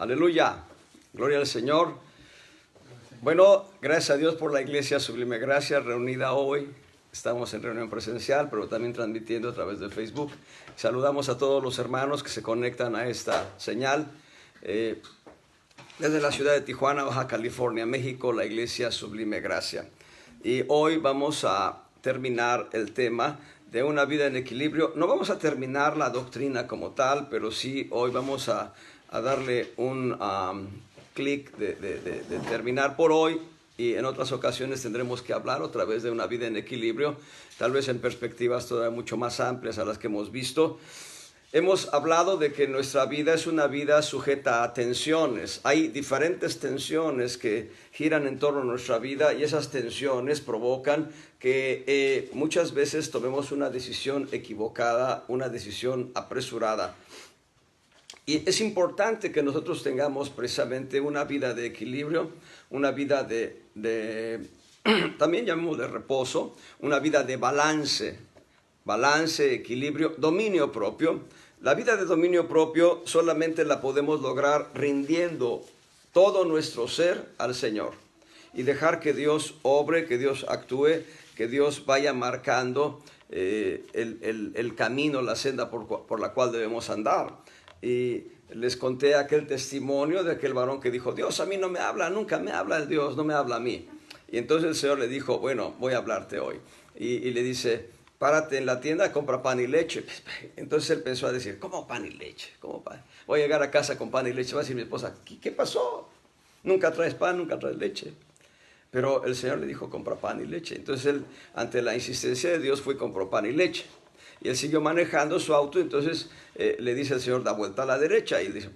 Aleluya. Gloria al Señor. Bueno, gracias a Dios por la Iglesia Sublime Gracia reunida hoy. Estamos en reunión presencial, pero también transmitiendo a través de Facebook. Saludamos a todos los hermanos que se conectan a esta señal. Desde la ciudad de Tijuana, Baja California, México, la Iglesia Sublime Gracia. Y hoy vamos a terminar el tema de una vida en equilibrio. No vamos a terminar la doctrina como tal, pero sí hoy vamos a darle un clic de terminar por hoy, y en otras ocasiones tendremos que hablar otra vez de una vida en equilibrio, tal vez en perspectivas todavía mucho más amplias a las que hemos visto. Hemos hablado de que nuestra vida es una vida sujeta a tensiones. Hay diferentes tensiones que giran en torno a nuestra vida, y esas tensiones provocan que muchas veces tomemos una decisión equivocada, una decisión apresurada. Y es importante que nosotros tengamos precisamente una vida de equilibrio, una vida también llamamos de reposo, una vida de balance, equilibrio, dominio propio. La vida de dominio propio solamente la podemos lograr rindiendo todo nuestro ser al Señor y dejar que Dios obre, que Dios actúe, que Dios vaya marcando el camino, la senda por la cual debemos andar. Y les conté aquel testimonio de aquel varón que dijo: Dios a mí no me habla, nunca me habla el Dios, no me habla a mí. Y entonces el Señor le dijo: bueno, voy a hablarte hoy. Y le dice: párate en la tienda, compra pan y leche. Entonces él pensó a decir: ¿cómo pan y leche? ¿Cómo pan? Voy a llegar a casa con pan y leche. Va a decir mi esposa: ¿qué pasó? Nunca traes pan, nunca traes leche. Pero el Señor le dijo: compra pan y leche. Entonces él, ante la insistencia de Dios, fue y compró pan y leche. Y él siguió manejando su auto. Entonces le dice al Señor: da vuelta a la derecha. Y él dice: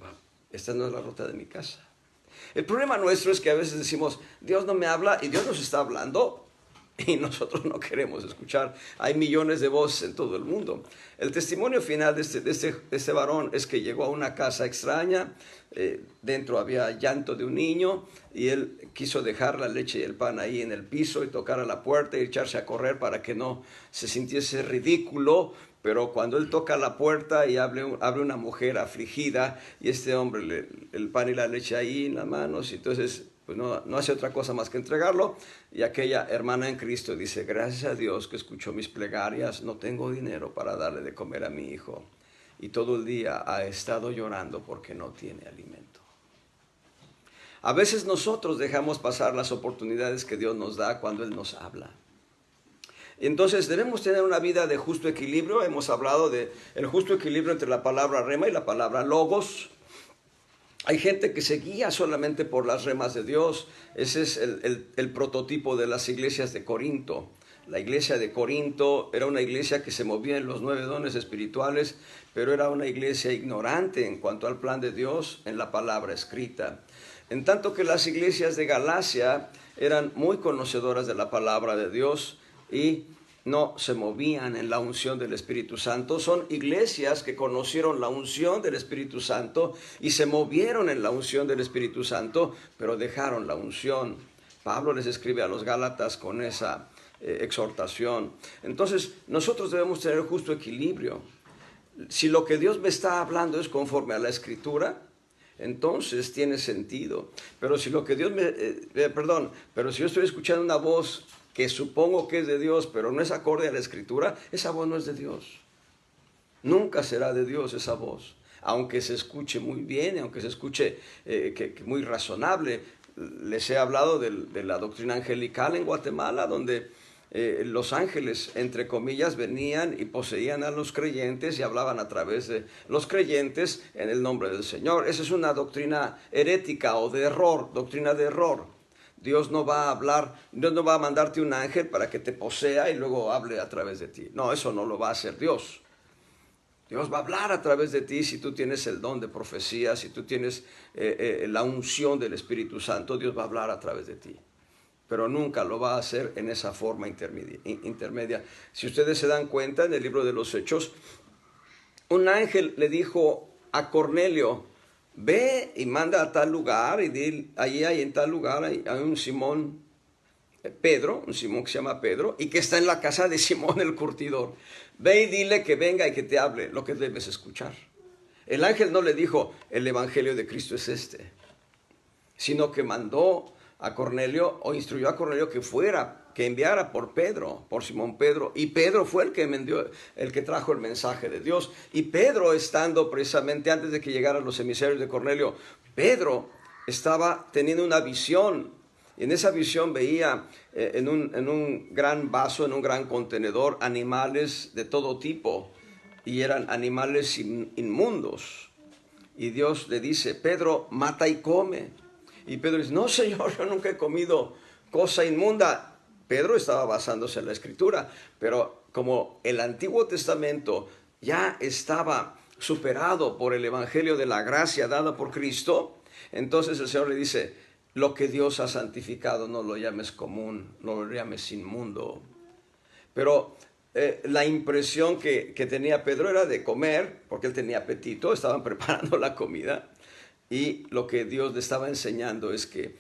esta no es la ruta de mi casa. El problema nuestro es que a veces decimos: Dios no me habla, y Dios nos está hablando, y nosotros no queremos escuchar. Hay millones de voces en todo el mundo. El testimonio final de este varón es que llegó a una casa extraña. Dentro había llanto de un niño, y él quiso dejar la leche y el pan ahí en el piso y tocar a la puerta y echarse a correr para que no se sintiese ridículo. Pero cuando él toca la puerta y abre una mujer afligida, y este hombre el pan y la leche ahí en las manos, y entonces pues no hace otra cosa más que entregarlo. Y aquella hermana en Cristo dice: gracias a Dios que escuchó mis plegarias, no tengo dinero para darle de comer a mi hijo, y todo el día ha estado llorando porque no tiene alimento. A veces nosotros dejamos pasar las oportunidades que Dios nos da cuando Él nos habla. Entonces debemos tener una vida de justo equilibrio. Hemos hablado del justo equilibrio entre la palabra rema y la palabra logos. Hay gente que se guía solamente por las remas de Dios. Ese es el prototipo de las iglesias de Corinto. La iglesia de Corinto era una iglesia que se movía en los 9 dones espirituales, pero era una iglesia ignorante en cuanto al plan de Dios en la palabra escrita. En tanto que las iglesias de Galacia eran muy conocedoras de la palabra de Dios y no se movían en la unción del Espíritu Santo. Son iglesias que conocieron la unción del Espíritu Santo y se movieron en la unción del Espíritu Santo, pero dejaron la unción. Pablo les escribe a los Gálatas con esa exhortación. Entonces nosotros debemos tener justo equilibrio. Si lo que Dios me está hablando es conforme a la Escritura, entonces tiene sentido. Pero si lo que Dios pero si yo estoy escuchando una voz que supongo que es de Dios, pero no es acorde a la Escritura, esa voz no es de Dios. Nunca será de Dios esa voz, aunque se escuche muy bien, aunque se escuche que muy razonable. Les he hablado de la doctrina angelical en Guatemala, donde los ángeles, entre comillas, venían y poseían a los creyentes y hablaban a través de los creyentes en el nombre del Señor. Esa es una doctrina herética o de error, doctrina de error. Dios no va a mandarte un ángel para que te posea y luego hable a través de ti. No, eso no lo va a hacer Dios. Dios va a hablar a través de ti si tú tienes el don de profecía, si tú tienes la unción del Espíritu Santo. Dios va a hablar a través de ti, pero nunca lo va a hacer en esa forma intermedia. Si ustedes se dan cuenta, en el libro de los Hechos, un ángel le dijo a Cornelio: ve y manda a tal lugar, y allí hay en tal lugar hay un Simón Pedro, un Simón que se llama Pedro, y que está en la casa de Simón el curtidor. Ve y dile que venga y que te hable lo que debes escuchar. El ángel no le dijo, el evangelio de Cristo es este, sino que mandó a Cornelio o instruyó a Cornelio que enviara por Pedro, por Simón Pedro, y Pedro fue el que trajo el mensaje de Dios. Y Pedro, estando precisamente antes de que llegaran los emisarios de Cornelio, Pedro estaba teniendo una visión, y en esa visión veía en un gran vaso, en un gran contenedor, animales de todo tipo, y eran animales inmundos. Y Dios le dice, Pedro, mata y come. Y Pedro dice, no, Señor, yo nunca he comido cosa inmunda. Pedro estaba basándose en la Escritura, pero como el Antiguo Testamento ya estaba superado por el Evangelio de la gracia dada por Cristo, entonces el Señor le dice, lo que Dios ha santificado no lo llames común, no lo llames inmundo. Pero la impresión que tenía Pedro era de comer, porque él tenía apetito, estaban preparando la comida, y lo que Dios le estaba enseñando es que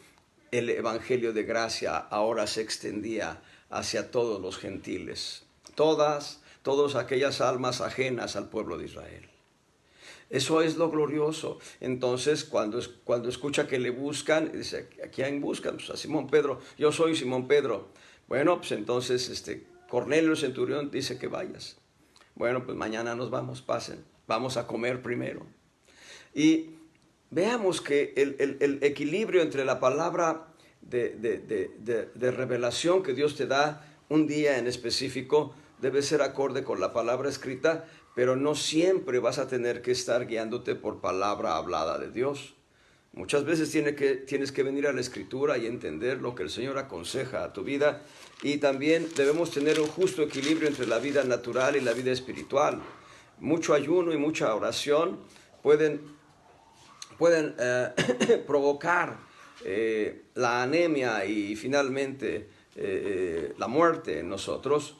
el evangelio de gracia ahora se extendía hacia todos los gentiles, todas aquellas almas ajenas al pueblo de Israel. Eso es lo glorioso. Entonces, cuando escucha que le buscan, dice, ¿a quién buscan? Pues a Simón Pedro. Yo soy Simón Pedro. Bueno, pues entonces Cornelio el centurión dice que vayas. Bueno, pues mañana nos vamos, pasen. Vamos a comer primero. Y veamos que el equilibrio entre la palabra de revelación que Dios te da un día en específico debe ser acorde con la palabra escrita, pero no siempre vas a tener que estar guiándote por palabra hablada de Dios. Muchas veces tienes que venir a la Escritura y entender lo que el Señor aconseja a tu vida, y también debemos tener un justo equilibrio entre la vida natural y la vida espiritual. Mucho ayuno y mucha oración pueden provocar la anemia y finalmente la muerte en nosotros.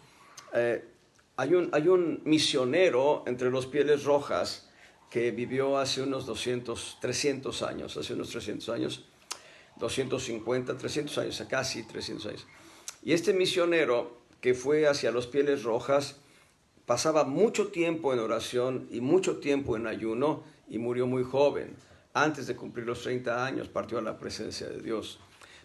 Hay un misionero entre los Pieles Rojas que vivió hace unos 300 años, 250, 300 años, casi 300 años. Y este misionero que fue hacia los Pieles Rojas pasaba mucho tiempo en oración y mucho tiempo en ayuno, y murió muy joven. Antes de cumplir los 30 años partió a la presencia de Dios.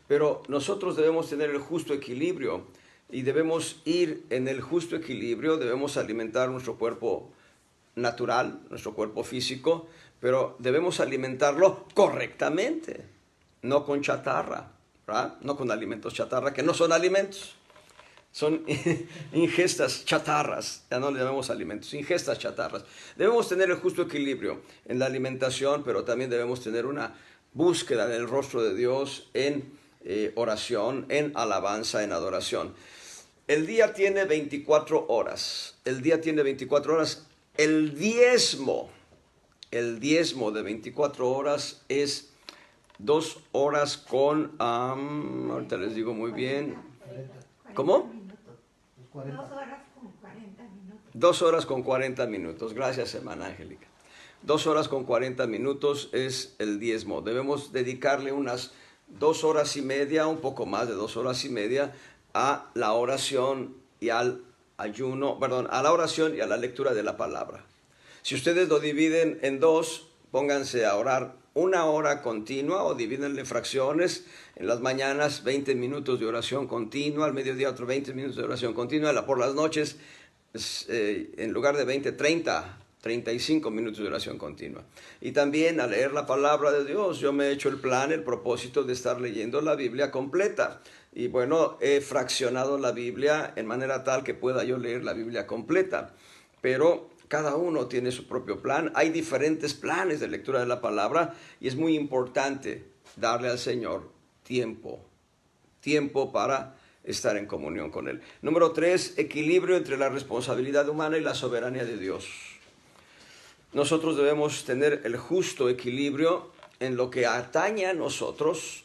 Pero nosotros debemos tener el justo equilibrio, y debemos ir en el justo equilibrio. Debemos alimentar nuestro cuerpo natural, nuestro cuerpo físico, pero debemos alimentarlo correctamente, no con chatarra, ¿verdad? No con alimentos chatarra, que no son alimentos. Son ingestas chatarras, ya no le llamamos alimentos, ingestas chatarras. Debemos tener el justo equilibrio en la alimentación, pero también debemos tener una búsqueda del rostro de Dios en oración, en alabanza, en adoración. El día tiene 24 horas. El día tiene 24 horas. El diezmo de 24 horas es 2 horas con, ahorita les digo muy bien. ¿Cómo? 2 horas con 40 minutos. 2 horas con 40 minutos. Gracias, hermana Angélica. 2 horas con 40 minutos es el diezmo. Debemos dedicarle unas 2 horas y media, un poco más de 2 horas y media, a la oración y al ayuno, a la oración y a la lectura de la palabra. Si ustedes lo dividen en dos, pónganse a orar 1 hora continua, o divídenle fracciones. En las mañanas 20 minutos de oración continua, al mediodía otros 20 minutos de oración continua, por las noches en lugar de 20, 35 minutos de oración continua. Y también a leer la palabra de Dios. Yo me he hecho el propósito de estar leyendo la Biblia completa. Y bueno, he fraccionado la Biblia en manera tal que pueda yo leer la Biblia completa. Pero cada uno tiene su propio plan. Hay diferentes planes de lectura de la palabra, y es muy importante darle al Señor tiempo para estar en comunión con Él. Número 3, equilibrio entre la responsabilidad humana y la soberanía de Dios. Nosotros debemos tener el justo equilibrio en lo que atañe a nosotros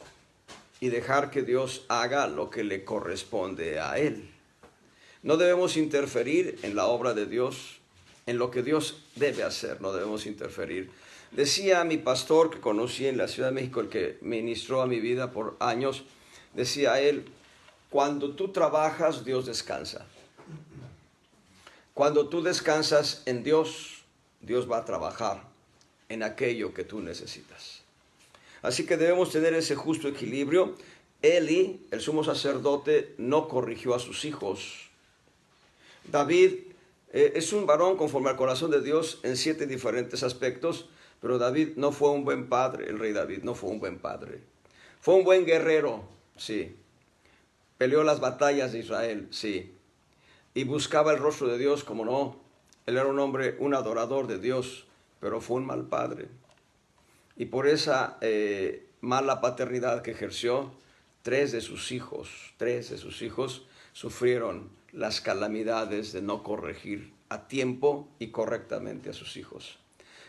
y dejar que Dios haga lo que le corresponde a Él. No debemos interferir en la obra de Dios, en lo que Dios debe hacer, no debemos interferir. Decía mi pastor que conocí en la Ciudad de México, el que ministró a mi vida por años, decía él, cuando tú trabajas, Dios descansa. Cuando tú descansas en Dios, Dios va a trabajar. en aquello que tú necesitas. Así que debemos tener ese justo equilibrio. Eli, el sumo sacerdote, no corrigió a sus hijos. David es un varón conforme al corazón de Dios en 7 diferentes aspectos, pero David no fue un buen padre. El rey David no fue un buen padre. Fue un buen guerrero, sí. Peleó las batallas de Israel, sí. Y buscaba el rostro de Dios, como no. Él era un hombre, un adorador de Dios, pero fue un mal padre. Y por esa mala paternidad que ejerció, 3 de sus hijos sufrieron las calamidades de no corregir a tiempo y correctamente a sus hijos.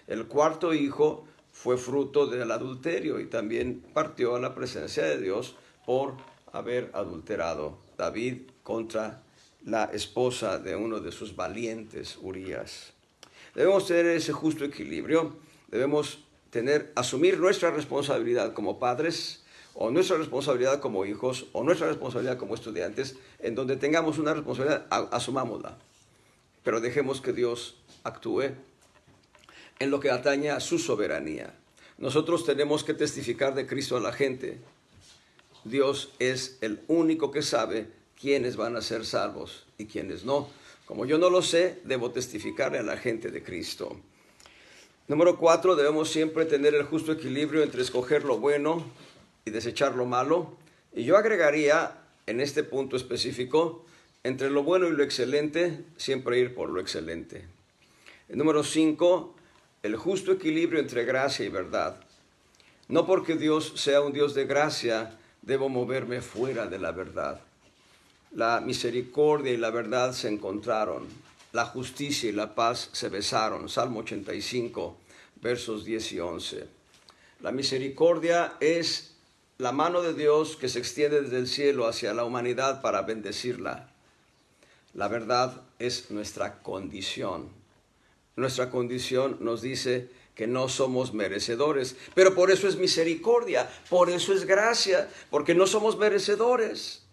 El 4.º hijo fue fruto del adulterio y también partió a la presencia de Dios por haber adulterado David contra la esposa de uno de sus valientes, Urías. Debemos tener ese justo equilibrio, debemos asumir nuestra responsabilidad como padres, o nuestra responsabilidad como hijos, o nuestra responsabilidad como estudiantes. En donde tengamos una responsabilidad, asumámosla, pero dejemos que Dios actúe en lo que atañe a su soberanía. Nosotros tenemos que testificar de Cristo a la gente. Dios es el único que sabe quiénes van a ser salvos y quiénes no. Como yo no lo sé, debo testificarle a la gente de Cristo. Número 4, debemos siempre tener el justo equilibrio entre escoger lo bueno y desechar lo malo. Y yo agregaría en este punto específico, entre lo bueno y lo excelente, siempre ir por lo excelente. El número 5, el justo equilibrio entre gracia y verdad. No porque Dios sea un Dios de gracia, debo moverme fuera de la verdad. La misericordia y la verdad se encontraron. La justicia y la paz se besaron. Salmo 85, versos 10 y 11. La misericordia es la mano de Dios que se extiende desde el cielo hacia la humanidad para bendecirla. La verdad es nuestra condición. Nuestra condición nos dice que no somos merecedores, pero por eso es misericordia, por eso es gracia, porque no somos merecedores.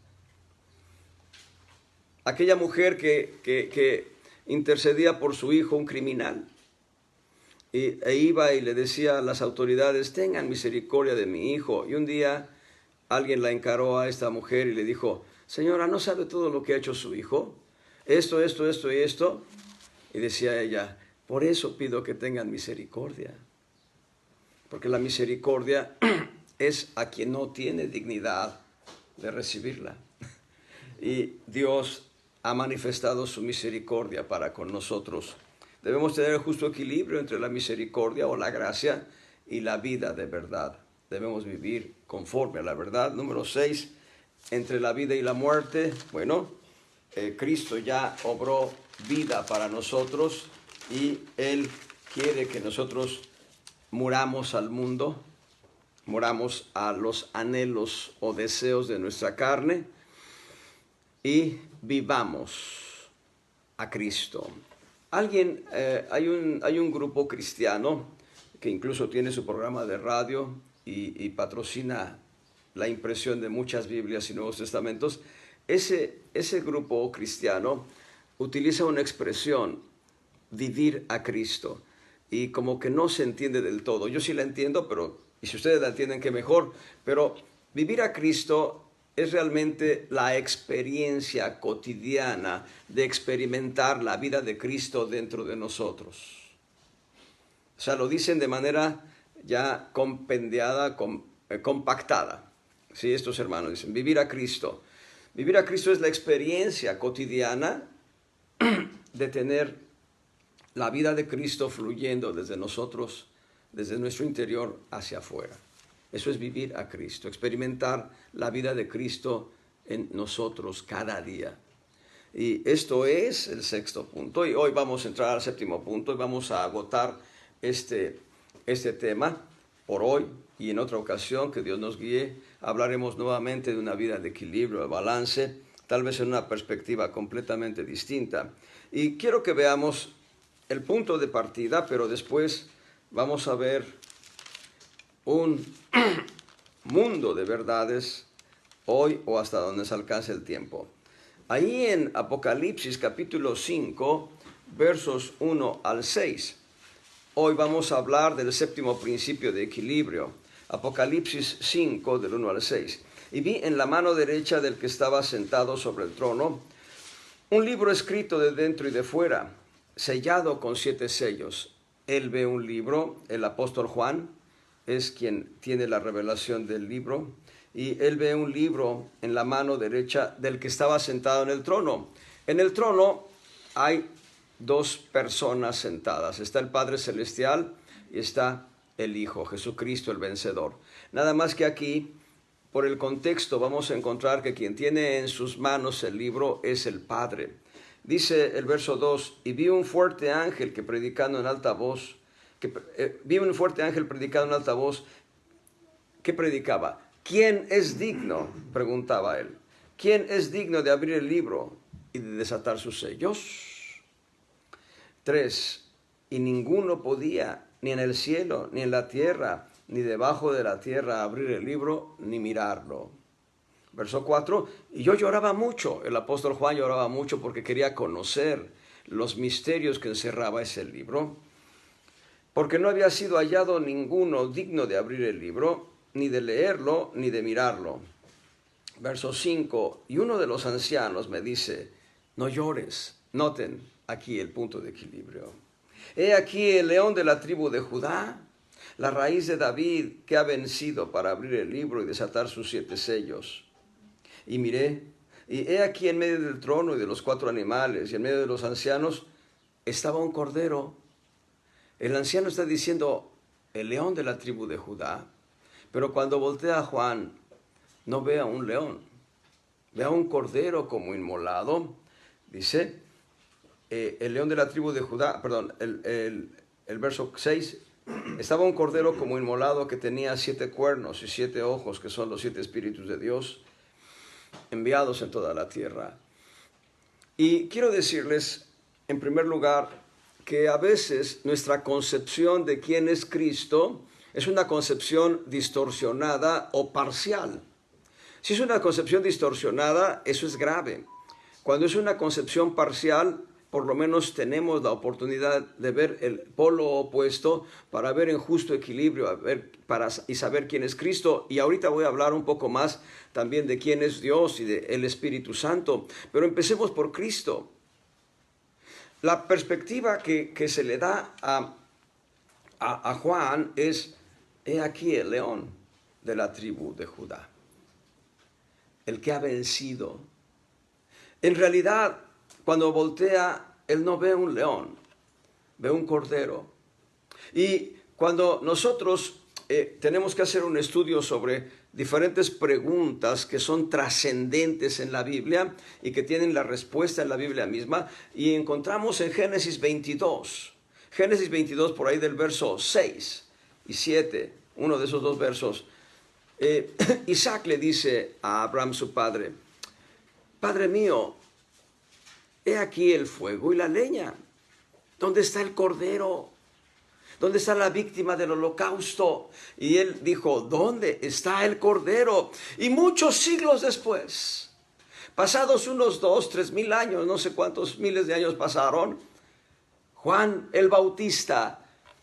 Aquella mujer que intercedía por su hijo, un criminal, e iba y le decía a las autoridades, tengan misericordia de mi hijo. Y un día alguien la encaró a esta mujer y le dijo, señora, ¿no sabe todo lo que ha hecho su hijo? Esto y esto. Y decía ella, por eso pido que tengan misericordia. Porque la misericordia es a quien no tiene dignidad de recibirla. Y Dios ha manifestado su misericordia para con nosotros. Debemos tener el justo equilibrio entre la misericordia o la gracia y la vida de verdad. Debemos vivir conforme a la verdad. Número 6, entre la vida y la muerte. Bueno, Cristo ya obró vida para nosotros y Él quiere que nosotros muramos al mundo, muramos a los anhelos o deseos de nuestra carne y vivamos a Cristo. Hay un grupo cristiano que incluso tiene su programa de radio y patrocina la impresión de muchas Biblias y Nuevos Testamentos. Ese grupo cristiano utiliza una expresión, vivir a Cristo, y como que no se entiende del todo. Yo sí la entiendo, y si ustedes la entienden, qué mejor, pero vivir a Cristo es realmente la experiencia cotidiana de experimentar la vida de Cristo dentro de nosotros. O sea, lo dicen de manera ya compendiada, compactada. Sí, estos hermanos dicen, vivir a Cristo. Vivir a Cristo es la experiencia cotidiana de tener la vida de Cristo fluyendo desde nosotros, desde nuestro interior hacia afuera. Eso es vivir a Cristo, experimentar la vida de Cristo en nosotros cada día. Y esto es el 6º punto. Y hoy vamos a entrar al 7º punto y vamos a agotar este tema por hoy. Y en otra ocasión, que Dios nos guíe, hablaremos nuevamente de una vida de equilibrio, de balance, tal vez en una perspectiva completamente distinta. Y quiero que veamos el punto de partida, pero después vamos a ver un mundo de verdades hoy o hasta donde se alcance el tiempo. Ahí en Apocalipsis capítulo 5, versos 1 al 6, hoy vamos a hablar del séptimo principio de equilibrio. Apocalipsis 5, del 1 al 6. Y vi en la mano derecha del que estaba sentado sobre el trono un libro escrito de dentro y de fuera, sellado con 7 sellos. Él ve un libro, el apóstol Juan es quien tiene la revelación del libro, y él ve un libro en la mano derecha del que estaba sentado en el trono. En el trono hay 2 personas sentadas. Está el Padre Celestial y está el Hijo, Jesucristo el vencedor. Nada más que aquí, por el contexto, vamos a encontrar que quien tiene en sus manos el libro es el Padre. Dice el verso 2, y vi un fuerte ángel que predicando en alta voz, ¿qué predicaba? ¿Quién es digno? Preguntaba él. ¿Quién es digno de abrir el libro y de desatar sus sellos? 3. Y ninguno podía, ni en el cielo, ni en la tierra, ni debajo de la tierra, abrir el libro, ni mirarlo. Verso 4. Y yo lloraba mucho, el apóstol Juan lloraba mucho porque quería conocer los misterios que encerraba ese libro, porque no había sido hallado ninguno digno de abrir el libro, ni de leerlo, ni de mirarlo. Verso 5, y uno de los ancianos me dice, no llores. Noten aquí el punto de equilibrio. He aquí el león de la tribu de Judá, la raíz de David, que ha vencido para abrir el libro y desatar sus 7 sellos. Y miré, y he aquí en medio del trono y de los 4 animales, y en medio de los ancianos, estaba un cordero. El anciano está diciendo, el león de la tribu de Judá. Pero cuando voltea a Juan, no ve a un león, ve a un cordero como inmolado. Dice, el león de la tribu de Judá, el verso 6, estaba un cordero como inmolado que tenía 7 cuernos y 7 ojos, que son los 7 espíritus de Dios, enviados en toda la tierra. Y quiero decirles, en primer lugar, que a veces nuestra concepción de quién es Cristo es una concepción distorsionada o parcial. Si es una concepción distorsionada, eso es grave. Cuando es una concepción parcial, por lo menos tenemos la oportunidad de ver el polo opuesto para ver en justo equilibrio y saber quién es Cristo. Y ahorita voy a hablar un poco más también de quién es Dios y del Espíritu Santo. Pero empecemos por Cristo. La perspectiva que se le da a Juan es, he aquí el león de la tribu de Judá, el que ha vencido. En realidad, cuando voltea, él no ve un león, ve un cordero. Y cuando nosotros tenemos que hacer un estudio sobre diferentes preguntas que son trascendentes en la Biblia y que tienen la respuesta en la Biblia misma, y encontramos en Génesis 22, por ahí del verso 6 y 7, uno de esos 2 versos, Isaac le dice a Abraham su padre, Padre mío, he aquí el fuego y la leña. ¿Dónde está el cordero? ¿Dónde está la víctima del holocausto? Y él dijo, ¿dónde está el cordero? Y muchos siglos después, pasados unos 2,000-3,000 años, no sé cuántos miles de años pasaron, Juan el Bautista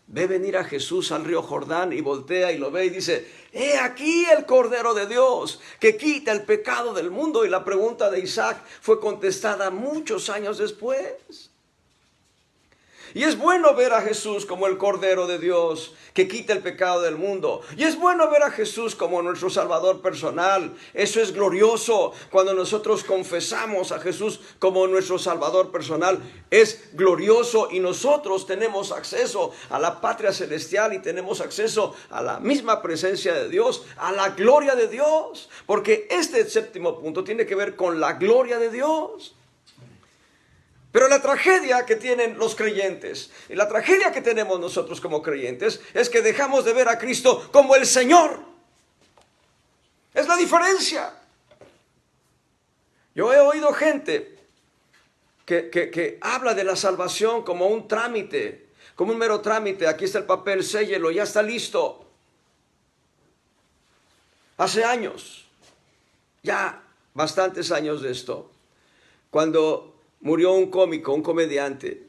ve venir a Jesús al río Jordán y voltea y lo ve y dice, he aquí el Cordero de Dios que quita el pecado del mundo. Y la pregunta de Isaac fue contestada muchos años después. Y es bueno ver a Jesús como el Cordero de Dios que quita el pecado del mundo. Y es bueno ver a Jesús como nuestro Salvador personal. Eso es glorioso. Cuando nosotros confesamos a Jesús como nuestro Salvador personal, es glorioso. Y nosotros tenemos acceso a la patria celestial y tenemos acceso a la misma presencia de Dios, a la gloria de Dios. Porque este séptimo punto tiene que ver con la gloria de Dios. Pero la tragedia que tienen los creyentes y la tragedia que tenemos nosotros como creyentes es que dejamos de ver a Cristo como el Señor. Es la diferencia. Yo he oído gente que habla de la salvación como un trámite, como un mero trámite. Aquí está el papel, séllelo, ya está listo. Hace años, ya bastantes años de esto, cuando murió un cómico, un comediante,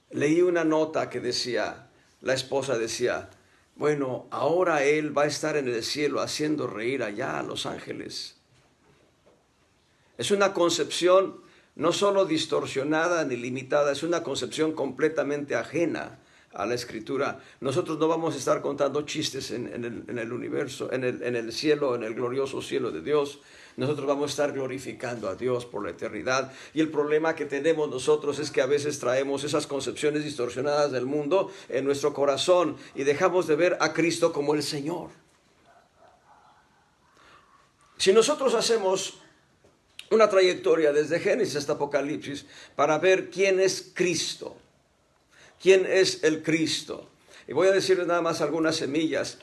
leí una nota que decía, la esposa decía, bueno, ahora él va a estar en el cielo haciendo reír allá a los ángeles. Es una concepción no solo distorsionada ni limitada, es una concepción completamente ajena a la Escritura. Nosotros no vamos a estar contando chistes en el universo, en el cielo, en el glorioso cielo de Dios. Nosotros vamos a estar glorificando a Dios por la eternidad. Y el problema que tenemos nosotros es que a veces traemos esas concepciones distorsionadas del mundo en nuestro corazón y dejamos de ver a Cristo como el Señor. Si nosotros hacemos una trayectoria desde Génesis hasta Apocalipsis para ver quién es Cristo, quién es el Cristo, y voy a decirles nada más algunas semillas.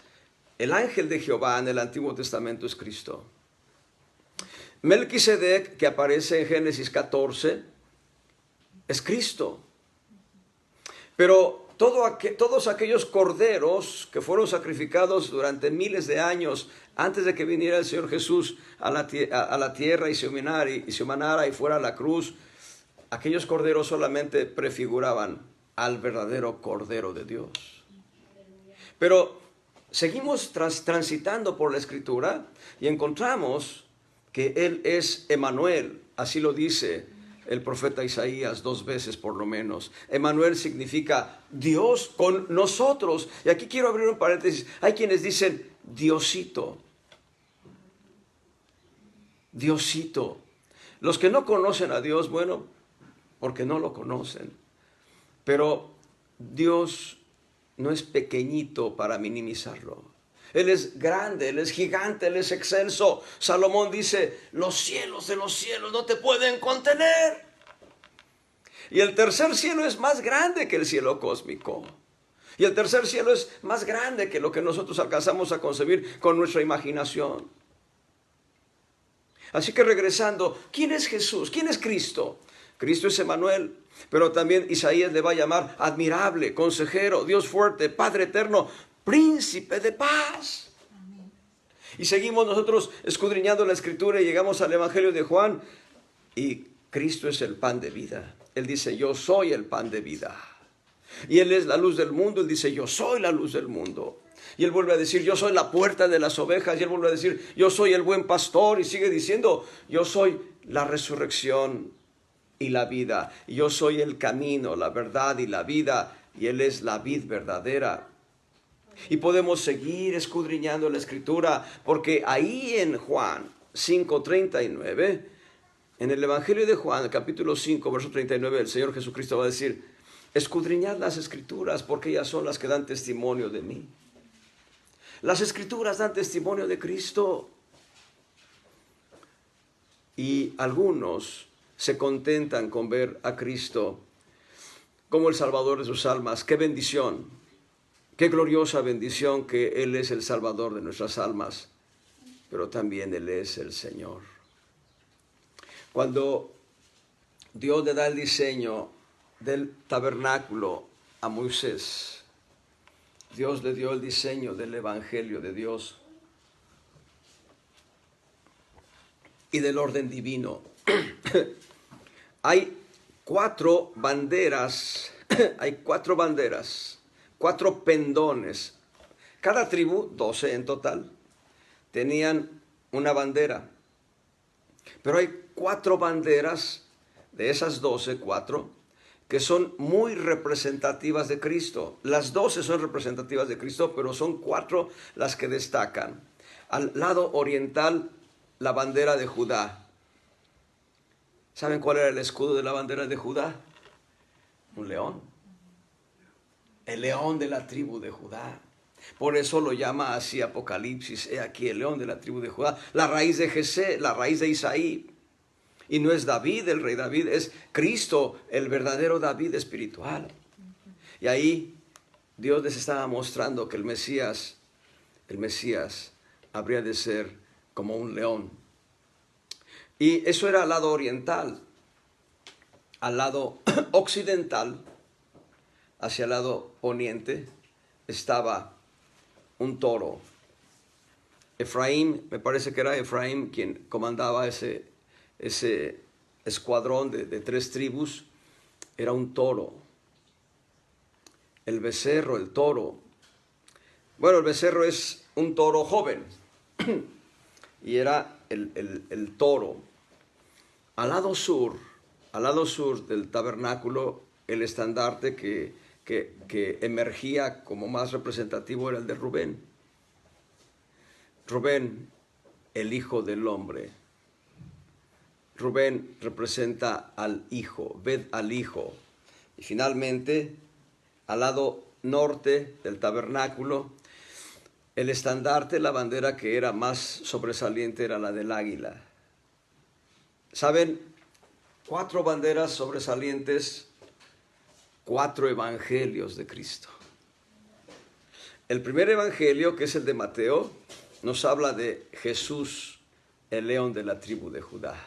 El ángel de Jehová en el Antiguo Testamento es Cristo. Melquisedec, que aparece en Génesis 14, es Cristo. Pero todos aquellos corderos que fueron sacrificados durante miles de años antes de que viniera el Señor Jesús a la tierra y se humanara y fuera a la cruz, aquellos corderos solamente prefiguraban al verdadero Cordero de Dios. Pero seguimos transitando por la Escritura y encontramos que Él es Emmanuel, así lo dice el profeta Isaías 2 veces por lo menos. Emmanuel significa Dios con nosotros. Y aquí quiero abrir un paréntesis. Hay quienes dicen Diosito. Diosito. Los que no conocen a Dios, bueno, porque no lo conocen. Pero Dios no es pequeñito para minimizarlo. Él es grande, Él es gigante, Él es excelso. Salomón dice, los cielos de los cielos no te pueden contener. Y el tercer cielo es más grande que el cielo cósmico. Y el tercer cielo es más grande que lo que nosotros alcanzamos a concebir con nuestra imaginación. Así que regresando, ¿quién es Jesús? ¿Quién es Cristo? Cristo es Emmanuel, pero también Isaías le va a llamar admirable, consejero, Dios fuerte, Padre eterno, príncipe de paz. Amén. Y seguimos nosotros escudriñando la Escritura y llegamos al Evangelio de Juan y Cristo es el pan de vida. Él dice, yo soy el pan de vida. Y Él es la luz del mundo. Él dice, yo soy la luz del mundo. Y Él vuelve a decir, yo soy la puerta de las ovejas. Y Él vuelve a decir, yo soy el buen pastor. Y sigue diciendo, yo soy la resurrección y la vida. Y yo soy el camino, la verdad y la vida. Y Él es la vid verdadera. Y podemos seguir escudriñando la Escritura, porque ahí en Juan 5:39, en el Evangelio de Juan, capítulo 5, verso 39, el Señor Jesucristo va a decir, escudriñad las Escrituras, porque ellas son las que dan testimonio de mí. Las Escrituras dan testimonio de Cristo. Y algunos se contentan con ver a Cristo como el Salvador de sus almas. ¡Qué bendición! Qué gloriosa bendición que Él es el Salvador de nuestras almas, pero también Él es el Señor. Cuando Dios le da el diseño del tabernáculo a Moisés, Dios le dio el diseño del Evangelio de Dios y del orden divino. Hay cuatro banderas, 4 pendones. Cada tribu, 12 en total, tenían una bandera. Pero hay 4 banderas, de esas 12, 4, que son muy representativas de Cristo. Las 12 son representativas de Cristo, pero son 4 las que destacan. Al lado oriental, la bandera de Judá. ¿Saben cuál era el escudo de la bandera de Judá? Un león. El león de la tribu de Judá. Por eso lo llama así Apocalipsis. He aquí el león de la tribu de Judá. La raíz de Jesé, la raíz de Isaí. Y no es David, el rey David, es Cristo, el verdadero David espiritual. Y ahí Dios les estaba mostrando que el Mesías habría de ser como un león. Y eso era al lado oriental. Al lado occidental, hacia el lado poniente, estaba un toro. Efraín, me parece que era Efraín quien comandaba ese escuadrón de 3 tribus, era un toro. el becerro, el toro. Bueno, el becerro es un toro joven y era el toro. Al lado sur del tabernáculo, el estandarte que emergía como más representativo era el de Rubén. Rubén, el hijo del hombre. Rubén representa al hijo, ved al hijo. Y finalmente, al lado norte del tabernáculo, el estandarte, la bandera que era más sobresaliente era la del águila. ¿Saben? 4 banderas sobresalientes, 4 evangelios de Cristo. El primer evangelio, que es el de Mateo, nos habla de Jesús, el león de la tribu de Judá.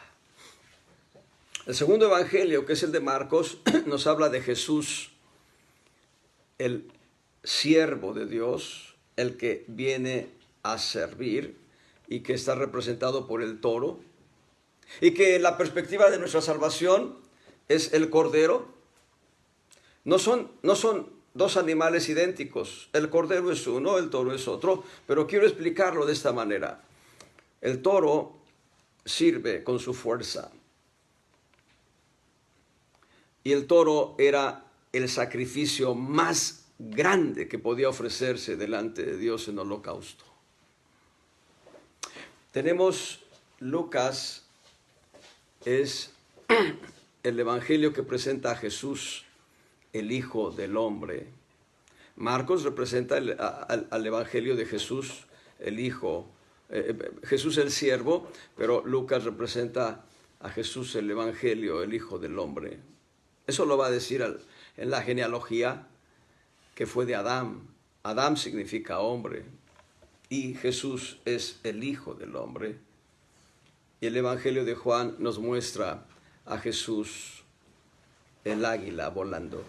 El segundo evangelio, que es el de Marcos, nos habla de Jesús, el siervo de Dios, el que viene a servir y que está representado por el toro, y que la perspectiva de nuestra salvación es el cordero. No son 2 animales idénticos. El cordero es uno, el toro es otro, pero quiero explicarlo de esta manera. El toro sirve con su fuerza. Y el toro era el sacrificio más grande que podía ofrecerse delante de Dios en holocausto. Tenemos Lucas, es el evangelio que presenta a Jesús, el Hijo del Hombre. Marcos representa al evangelio de Jesús, el Hijo, Jesús el siervo, pero Lucas representa a Jesús el evangelio, el Hijo del Hombre. Eso lo va a decir en la genealogía que fue de Adán. Adán significa hombre y Jesús es el Hijo del Hombre. Y el Evangelio de Juan nos muestra a Jesús, el águila volando.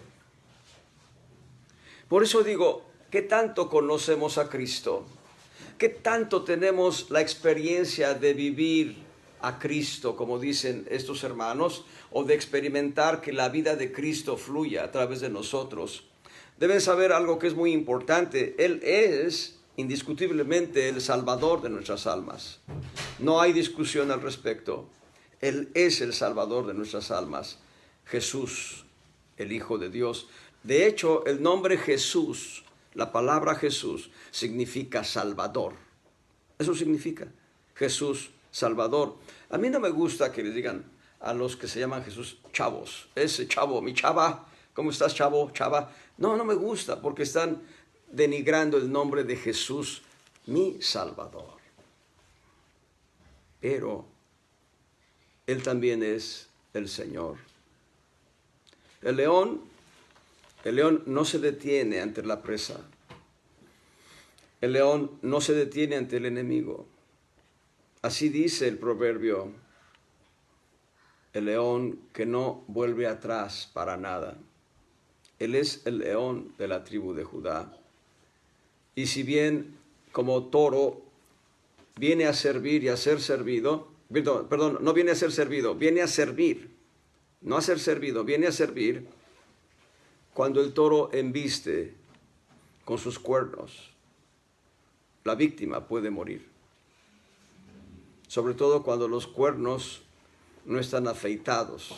Por eso digo, ¿qué tanto conocemos a Cristo? ¿Qué tanto tenemos la experiencia de vivir a Cristo, como dicen estos hermanos, o de experimentar que la vida de Cristo fluya a través de nosotros? Deben saber algo que es muy importante. Él es indiscutiblemente el Salvador de nuestras almas. No hay discusión al respecto. Él es el Salvador de nuestras almas. Jesús, el Hijo de Dios. De hecho, el nombre Jesús, la palabra Jesús, significa Salvador. Eso significa Jesús, Salvador. A mí no me gusta que les digan a los que se llaman Jesús chavos. Ese chavo, mi chava, ¿cómo estás, chavo, chava? No me gusta porque están denigrando el nombre de Jesús, mi Salvador. Pero Él también es el Señor. El león no se detiene ante la presa. El león no se detiene ante el enemigo. Así dice el proverbio, el león que no vuelve atrás para nada. Él es el león de la tribu de Judá. Y si bien como toro viene a servir y a ser servido, perdón, no viene a ser servido, viene a servir, no a ser servido, viene a servir. Cuando el toro embiste con sus cuernos, la víctima puede morir. Sobre todo cuando los cuernos no están afeitados.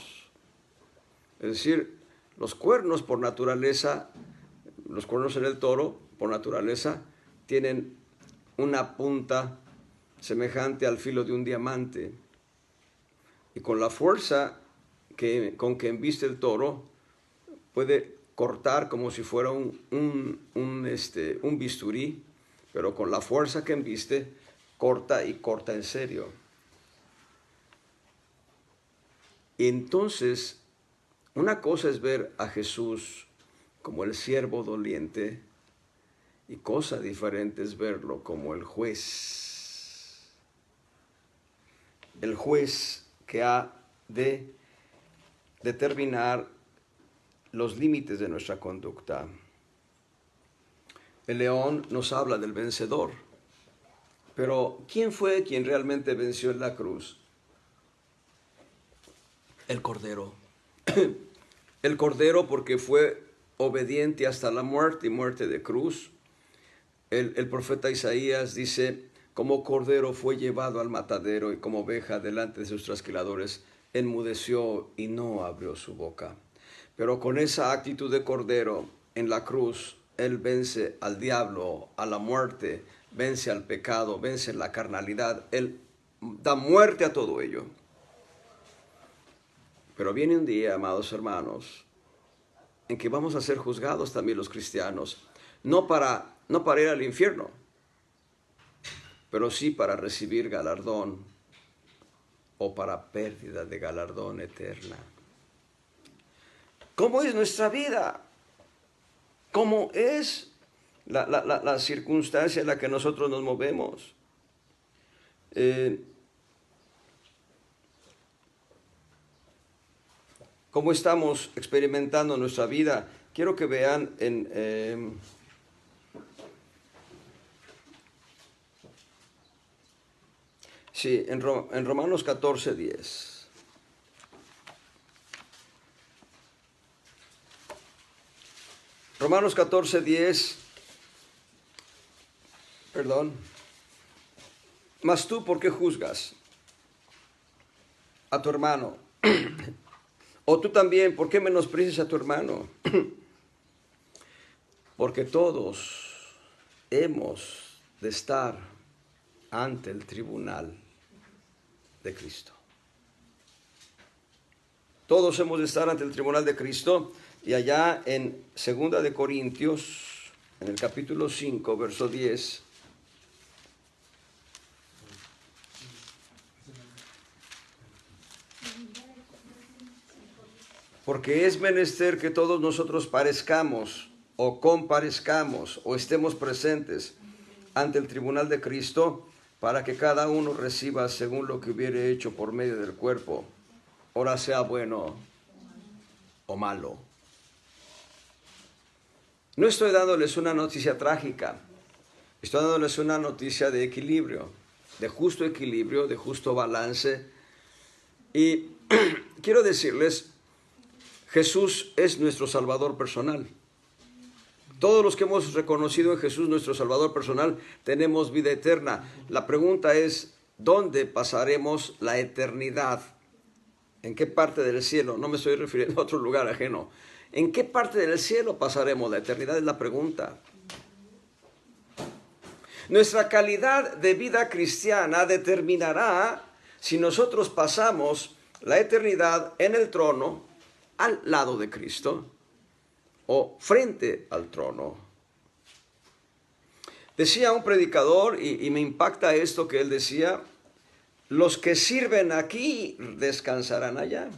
Es decir, los cuernos por naturaleza, los cuernos en el toro por naturaleza tienen una punta semejante al filo de un diamante. Y con la fuerza con que embiste el toro, puede cortar como si fuera un bisturí, pero con la fuerza que embiste, corta y corta en serio. Y entonces, una cosa es ver a Jesús como el siervo doliente, y cosa diferente es verlo como el juez. El juez que ha de determinar los límites de nuestra conducta. El león nos habla del vencedor, pero ¿quién fue quien realmente venció en la cruz? El Cordero. El Cordero, porque fue obediente hasta la muerte y muerte de cruz. El profeta Isaías dice, como cordero fue llevado al matadero y como oveja delante de sus trasquiladores, enmudeció y no abrió su boca. Pero con esa actitud de cordero en la cruz, Él vence al diablo, a la muerte, vence al pecado, vence la carnalidad. Él da muerte a todo ello. Pero viene un día, amados hermanos, en que vamos a ser juzgados también los cristianos, no para ir al infierno, pero sí para recibir galardón o para pérdida de galardón eterna. ¿Cómo es nuestra vida? ¿Cómo es la circunstancia en la que nosotros nos movemos? ¿Cómo estamos experimentando nuestra vida? Quiero que vean en Romanos 14:10. Romanos 14:10, perdón. Mas tú, ¿por qué juzgas a tu hermano? O tú también, ¿por qué menosprecias a tu hermano? Porque todos hemos de estar ante el tribunal de Cristo. Todos hemos de estar ante el tribunal de Cristo. Y allá en 2 de Corintios, en el capítulo 5, verso 10, porque es menester que todos nosotros parezcamos o comparezcamos o estemos presentes ante el tribunal de Cristo, para que cada uno reciba según lo que hubiere hecho por medio del cuerpo, ora sea bueno o malo. No estoy dándoles una noticia trágica, estoy dándoles una noticia de equilibrio, de justo balance. Y quiero decirles, Jesús es nuestro Salvador personal. Todos los que hemos reconocido en Jesús nuestro Salvador personal tenemos vida eterna. La pregunta es, ¿dónde pasaremos la eternidad? ¿En qué parte del cielo? No me estoy refiriendo a otro lugar ajeno. ¿En qué parte del cielo pasaremos la eternidad? Es la pregunta. Nuestra calidad de vida cristiana determinará si nosotros pasamos la eternidad en el trono, al lado de Cristo, o frente al trono. Decía un predicador, y me impacta esto que él decía, los que sirven aquí descansarán allá.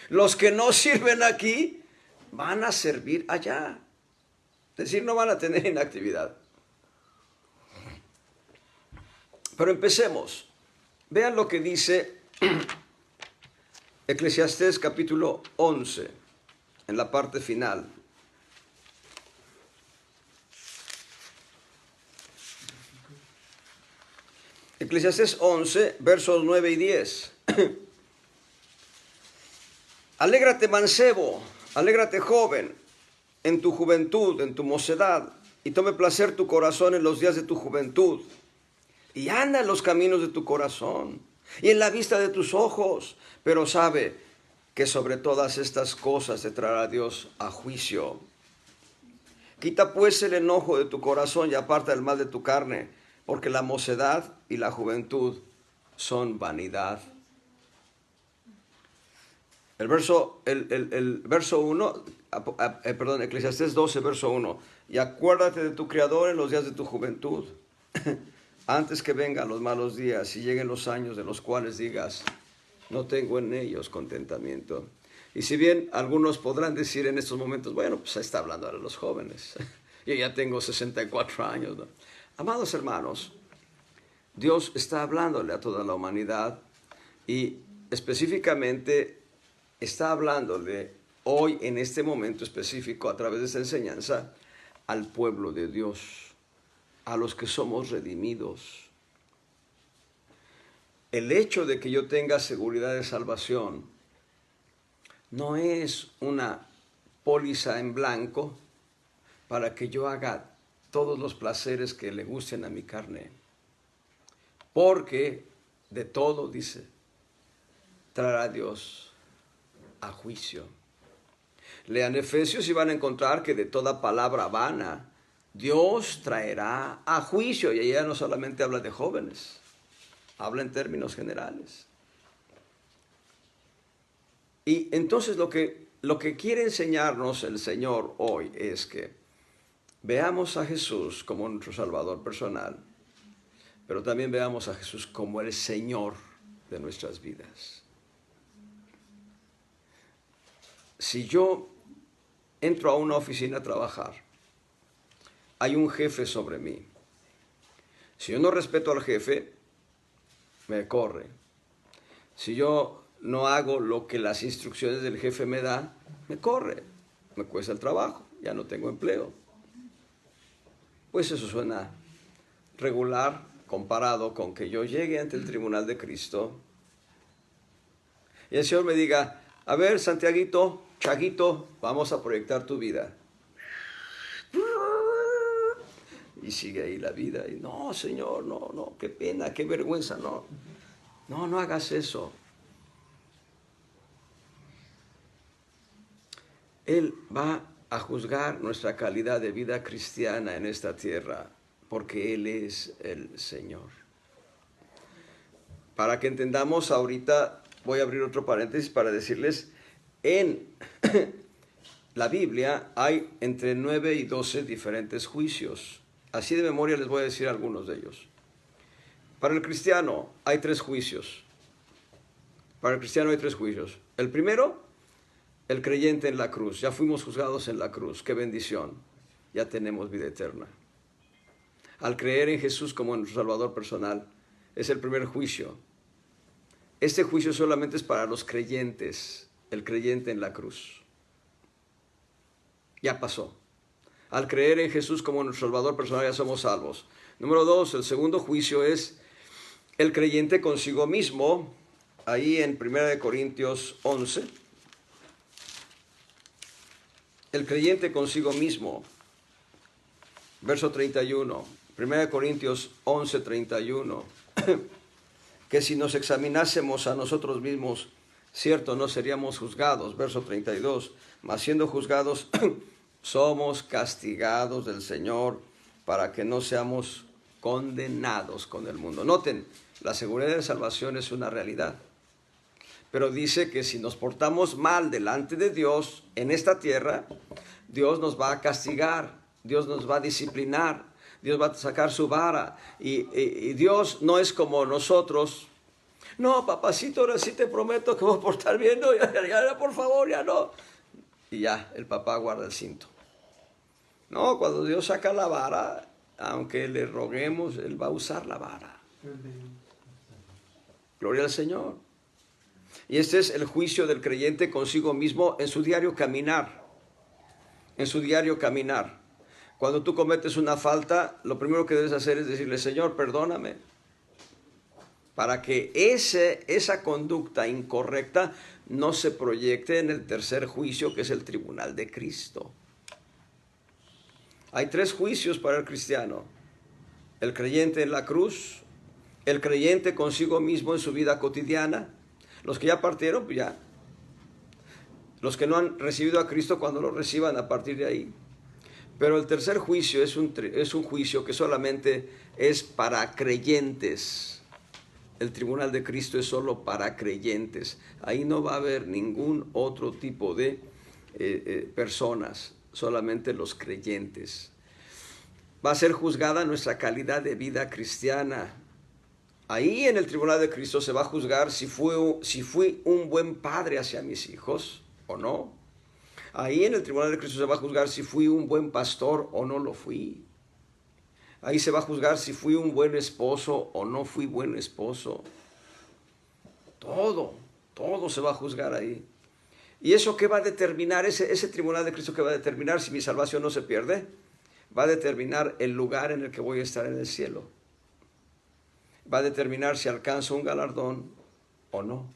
Los que no sirven aquí van a servir allá. Es decir, no van a tener inactividad. Pero empecemos. Vean lo que dice Eclesiastés capítulo 11, en la parte final. Eclesiastés 11, versos 9 y 10. Alégrate, mancebo, alégrate, joven, en tu juventud, en tu mocedad, y tome placer tu corazón en los días de tu juventud, y anda en los caminos de tu corazón, y en la vista de tus ojos, pero sabe que sobre todas estas cosas te traerá Dios a juicio. Quita pues el enojo de tu corazón y aparta el mal de tu carne, porque la mocedad y la juventud son vanidad. El verso 1, Eclesiastés 12, verso 1. Y acuérdate de tu Creador en los días de tu juventud, antes que vengan los malos días y lleguen los años de los cuales digas, no tengo en ellos contentamiento. Y si bien algunos podrán decir en estos momentos, bueno, pues está hablando a los jóvenes. Yo ya tengo 64 años, ¿no? Amados hermanos, Dios está hablándole a toda la humanidad y específicamente está hablándole hoy en este momento específico a través de esta enseñanza al pueblo de Dios, a los que somos redimidos. El hecho de que yo tenga seguridad de salvación no es una póliza en blanco para que yo haga todos los placeres que le gusten a mi carne. Porque de todo, dice, traerá Dios a juicio. Lean Efesios y van a encontrar que de toda palabra vana, Dios traerá a juicio. Y ella no solamente habla de jóvenes, habla en términos generales. Y entonces lo que quiere enseñarnos el Señor hoy es que veamos a Jesús como nuestro Salvador personal, pero también veamos a Jesús como el Señor de nuestras vidas. Si yo entro a una oficina a trabajar, hay un jefe sobre mí. Si yo no respeto al jefe, me corre. Si yo no hago lo que las instrucciones del jefe me dan, me corre. Me cuesta el trabajo, ya no tengo empleo. Pues eso suena regular comparado con que yo llegue ante el tribunal de Cristo y el Señor me diga, a ver, Santiaguito, Chaguito, vamos a proyectar tu vida. Y sigue ahí la vida. Y no, Señor, no, qué pena, qué vergüenza, no hagas eso. Él va a juzgar nuestra calidad de vida cristiana en esta tierra, porque Él es el Señor. Para que entendamos, ahorita voy a abrir otro paréntesis para decirles, en la Biblia hay entre 9 y 12 diferentes juicios. Así de memoria les voy a decir algunos de ellos. Para el cristiano hay 3 juicios. Para el cristiano hay 3 juicios. El primero, el creyente en la cruz. Ya fuimos juzgados en la cruz. ¡Qué bendición! Ya tenemos vida eterna. Al creer en Jesús como nuestro Salvador personal, es el primer juicio. Este juicio solamente es para los creyentes, el creyente en la cruz. Ya pasó. Al creer en Jesús como nuestro Salvador personal, ya somos salvos. Número 2, el segundo juicio es el creyente consigo mismo. Ahí en 1 Corintios 11. El creyente consigo mismo. Verso 31. 1 Corintios 11, 31. Que si nos examinásemos a nosotros mismos, cierto, no seríamos juzgados. Verso 32. Mas siendo juzgados, somos castigados del Señor para que no seamos condenados con el mundo. Noten, la seguridad de salvación es una realidad. Pero dice que si nos portamos mal delante de Dios en esta tierra, Dios nos va a castigar, Dios nos va a disciplinar, Dios va a sacar su vara. Y Dios no es como nosotros. No, papacito, ahora sí te prometo que voy a portar bien. No, ya, por favor, ya no. Y ya, el papá guarda el cinto. No, cuando Dios saca la vara, aunque le roguemos, Él va a usar la vara. Gloria al Señor. Y este es el juicio del creyente consigo mismo en su diario caminar. En su diario caminar. Cuando tú cometes una falta, lo primero que debes hacer es decirle, Señor, perdóname. Para que esa conducta incorrecta no se proyecte en el tercer juicio, que es el tribunal de Cristo. Hay 3 juicios para el cristiano. El creyente en la cruz, el creyente consigo mismo en su vida cotidiana. Los que ya partieron, pues ya. Los que no han recibido a Cristo, cuando lo reciban a partir de ahí. Pero el tercer juicio es un juicio que solamente es para creyentes. El tribunal de Cristo es solo para creyentes. Ahí no va a haber ningún otro tipo de personas, solamente los creyentes. Va a ser juzgada nuestra calidad de vida cristiana. Ahí en el tribunal de Cristo se va a juzgar si fui un buen padre hacia mis hijos o no. Ahí en el tribunal de Cristo se va a juzgar si fui un buen pastor o no lo fui. Ahí se va a juzgar si fui un buen esposo o no fui buen esposo. Todo se va a juzgar ahí. ¿Y eso qué va a determinar? Ese tribunal de Cristo, ¿qué va a determinar si mi salvación no se pierde? Va a determinar el lugar en el que voy a estar en el cielo. Va a determinar si alcanzo un galardón o no.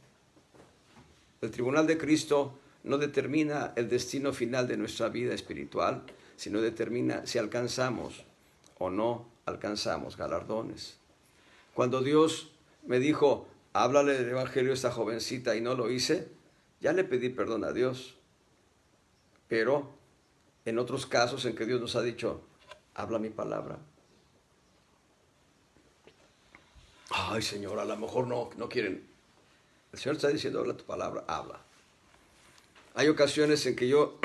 El tribunal de Cristo no determina el destino final de nuestra vida espiritual, sino determina si alcanzamos o no alcanzamos galardones. Cuando Dios me dijo, háblale del evangelio a esta jovencita y no lo hice, ya le pedí perdón a Dios. Pero en otros casos en que Dios nos ha dicho, habla mi palabra. Ay, Señor, a lo mejor no quieren. El Señor está diciendo, habla tu palabra, habla. Hay ocasiones en que yo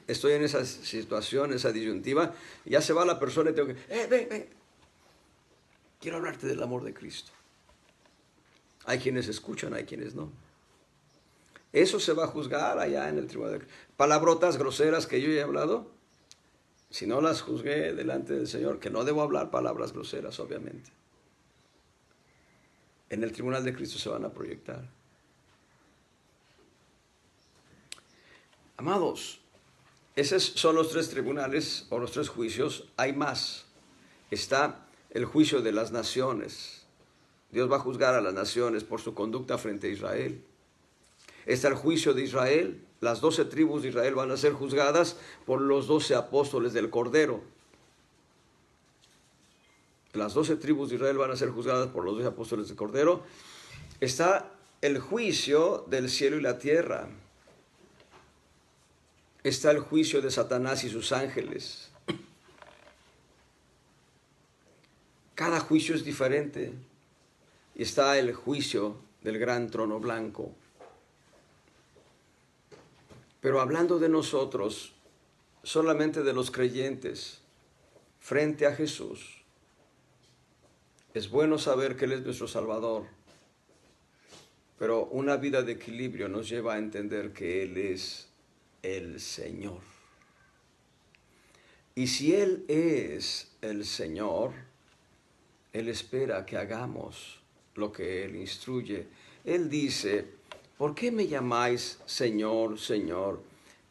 estoy en esa situación, esa disyuntiva, y ya se va la persona y tengo que, ven. Quiero hablarte del amor de Cristo. Hay quienes escuchan, hay quienes no. Eso se va a juzgar allá en el tribunal. Palabrotas groseras que yo he hablado, si no las juzgué delante del Señor, que no debo hablar palabras groseras, obviamente. En el tribunal de Cristo se van a proyectar. Amados, esos son los 3 tribunales o los 3 juicios. Hay más. Está el juicio de las naciones. Dios va a juzgar a las naciones por su conducta frente a Israel. Está el juicio de Israel. Las 12 tribus de Israel van a ser juzgadas por los 12 apóstoles del Cordero. Las 12 tribus de Israel van a ser juzgadas por los 12 apóstoles del Cordero. Está el juicio del cielo y la tierra. Está el juicio de Satanás y sus ángeles. Cada juicio es diferente. Y está el juicio del gran trono blanco. Pero hablando de nosotros, solamente de los creyentes, frente a Jesús, es bueno saber que Él es nuestro Salvador. Pero una vida de equilibrio nos lleva a entender que Él es el Señor. Y si Él es el Señor, Él espera que hagamos lo que Él instruye. Él dice, ¿por qué me llamáis Señor, Señor,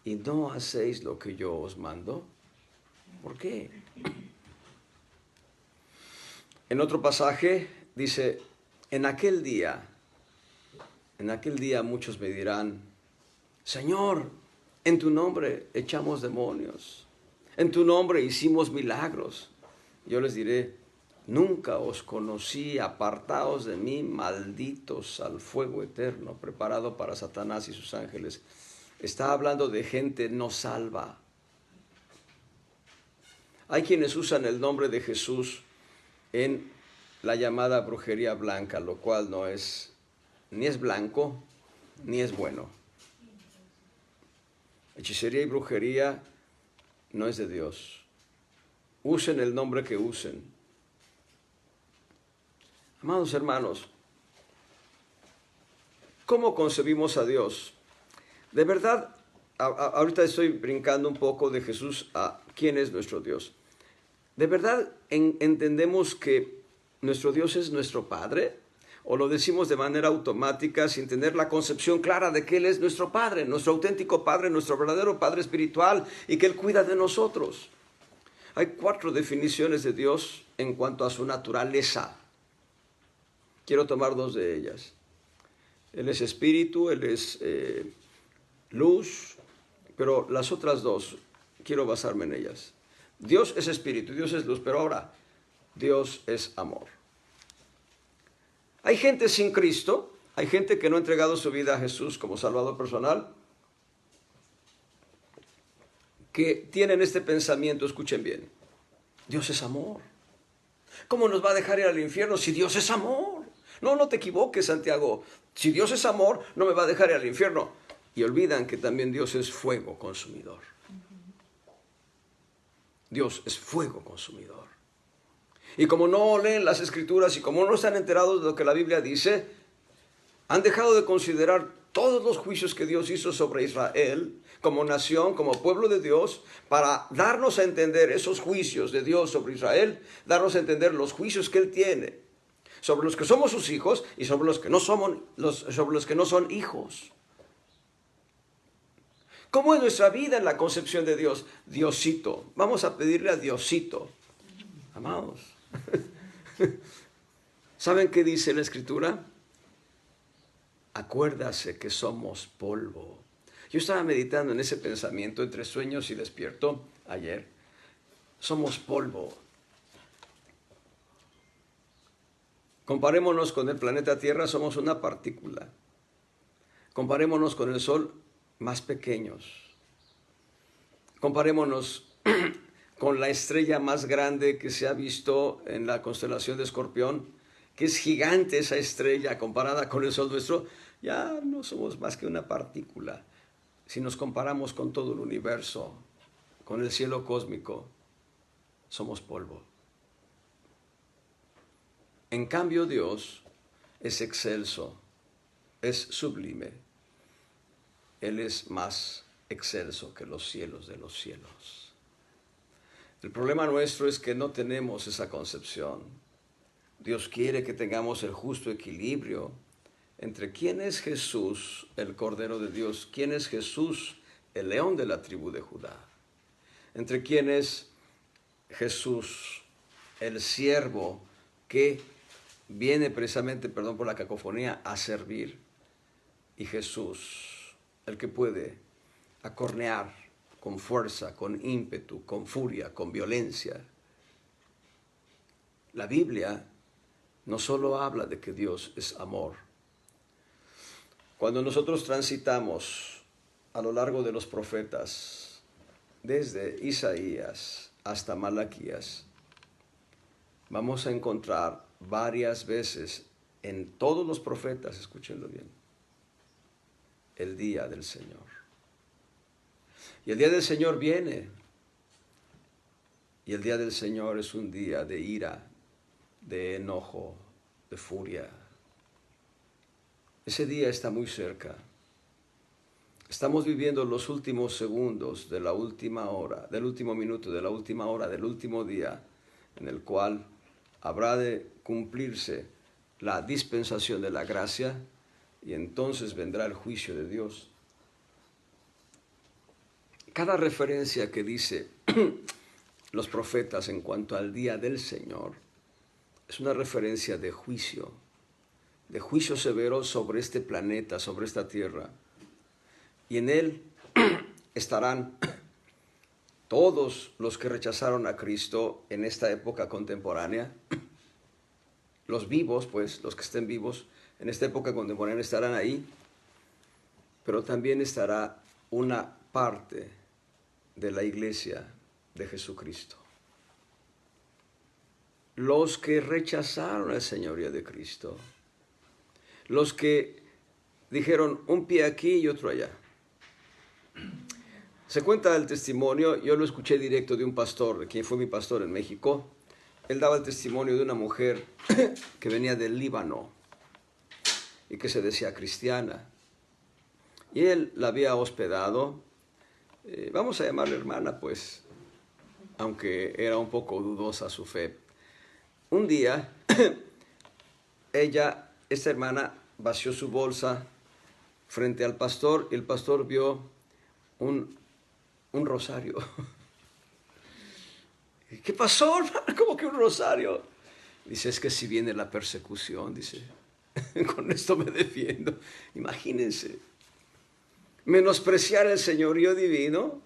y no hacéis lo que yo os mando? ¿Por qué? En otro pasaje dice, en aquel día muchos me dirán, Señor, en tu nombre echamos demonios, en tu nombre hicimos milagros. Yo les diré, nunca os conocí, apartaos de mí, malditos al fuego eterno, preparado para Satanás y sus ángeles. Está hablando de gente no salva. Hay quienes usan el nombre de Jesús en la llamada brujería blanca, lo cual no es, ni es blanco, ni es bueno. Hechicería y brujería no es de Dios. Usen el nombre que usen. Amados hermanos, ¿cómo concebimos a Dios? De verdad, ahorita estoy brincando un poco de Jesús a quién es nuestro Dios. ¿De verdad entendemos que nuestro Dios es nuestro Padre? ¿O lo decimos de manera automática sin tener la concepción clara de que Él es nuestro Padre, nuestro auténtico Padre, nuestro verdadero Padre espiritual y que Él cuida de nosotros? Hay 4 definiciones de Dios en cuanto a su naturaleza. Quiero tomar 2 de ellas. Él es espíritu, Él es luz, pero las otras 2 quiero basarme en ellas. Dios es espíritu, Dios es luz, pero ahora Dios es amor. Hay gente sin Cristo, hay gente que no ha entregado su vida a Jesús como Salvador personal, que tienen este pensamiento, escuchen bien, Dios es amor. ¿Cómo nos va a dejar ir al infierno si Dios es amor? No te equivoques, Santiago. Si Dios es amor, no me va a dejar ir al infierno. Y olvidan que también Dios es fuego consumidor. Dios es fuego consumidor. Y como no leen las Escrituras y como no están enterados de lo que la Biblia dice, han dejado de considerar todos los juicios que Dios hizo sobre Israel como nación, como pueblo de Dios, para darnos a entender esos juicios de Dios sobre Israel, darnos a entender los juicios que Él tiene sobre los que somos sus hijos y sobre los que no son hijos. ¿Cómo es nuestra vida en la concepción de Dios? Diosito. Vamos a pedirle a Diosito. Amados. ¿Saben qué dice la Escritura? Acuérdase que somos polvo. Yo estaba meditando en ese pensamiento entre sueños y despierto ayer. Somos polvo. Comparémonos con el planeta Tierra, somos una partícula. Comparémonos con el Sol, más pequeños. Comparémonos con la estrella más grande que se ha visto en la constelación de Escorpión, que es gigante esa estrella comparada con el Sol nuestro. Ya no somos más que una partícula. Si nos comparamos con todo el universo, con el cielo cósmico, somos polvo. En cambio, Dios es excelso, es sublime. Él es más excelso que los cielos de los cielos. El problema nuestro es que no tenemos esa concepción. Dios quiere que tengamos el justo equilibrio entre quién es Jesús, el Cordero de Dios, quién es Jesús, el león de la tribu de Judá, entre quién es Jesús, el siervo que viene precisamente, perdón por la cacofonía, a servir, y Jesús, el que puede acornear con fuerza, con ímpetu, con furia, con violencia. La Biblia no solo habla de que Dios es amor. Cuando nosotros transitamos a lo largo de los profetas, desde Isaías hasta Malaquías, vamos a encontrar varias veces en todos los profetas, escúchenlo bien, el día del Señor. Y el día del Señor viene, y el día del Señor es un día de ira, de enojo, de furia. Ese día está muy cerca. Estamos viviendo los últimos segundos de la última hora, del último minuto, de la última hora, del último día, en el cual habrá de cumplirse la dispensación de la gracia, y entonces vendrá el juicio de Dios. Cada referencia que dice los profetas en cuanto al día del Señor es una referencia de juicio severo sobre este planeta, sobre esta tierra. Y en él estarán todos los que rechazaron a Cristo en esta época contemporánea. Los vivos, pues, los que estén vivos en esta época contemporánea estarán ahí, pero también estará una parte de la iglesia de Jesucristo. Los que rechazaron el señorío de Cristo, los que dijeron un pie aquí y otro allá. Se cuenta el testimonio, yo lo escuché directo de un pastor, quien fue mi pastor en México. Él daba el testimonio de una mujer que venía del Líbano y que se decía cristiana. Y él la había hospedado, vamos a llamarle hermana, pues, aunque era un poco dudosa su fe. Un día, esta hermana, vació su bolsa frente al pastor y el pastor vio un rosario. ¿Qué pasó, hermano? ¿Cómo que un rosario? Dice, es que si viene la persecución, dice, con esto me defiendo. Imagínense, menospreciar el señorío divino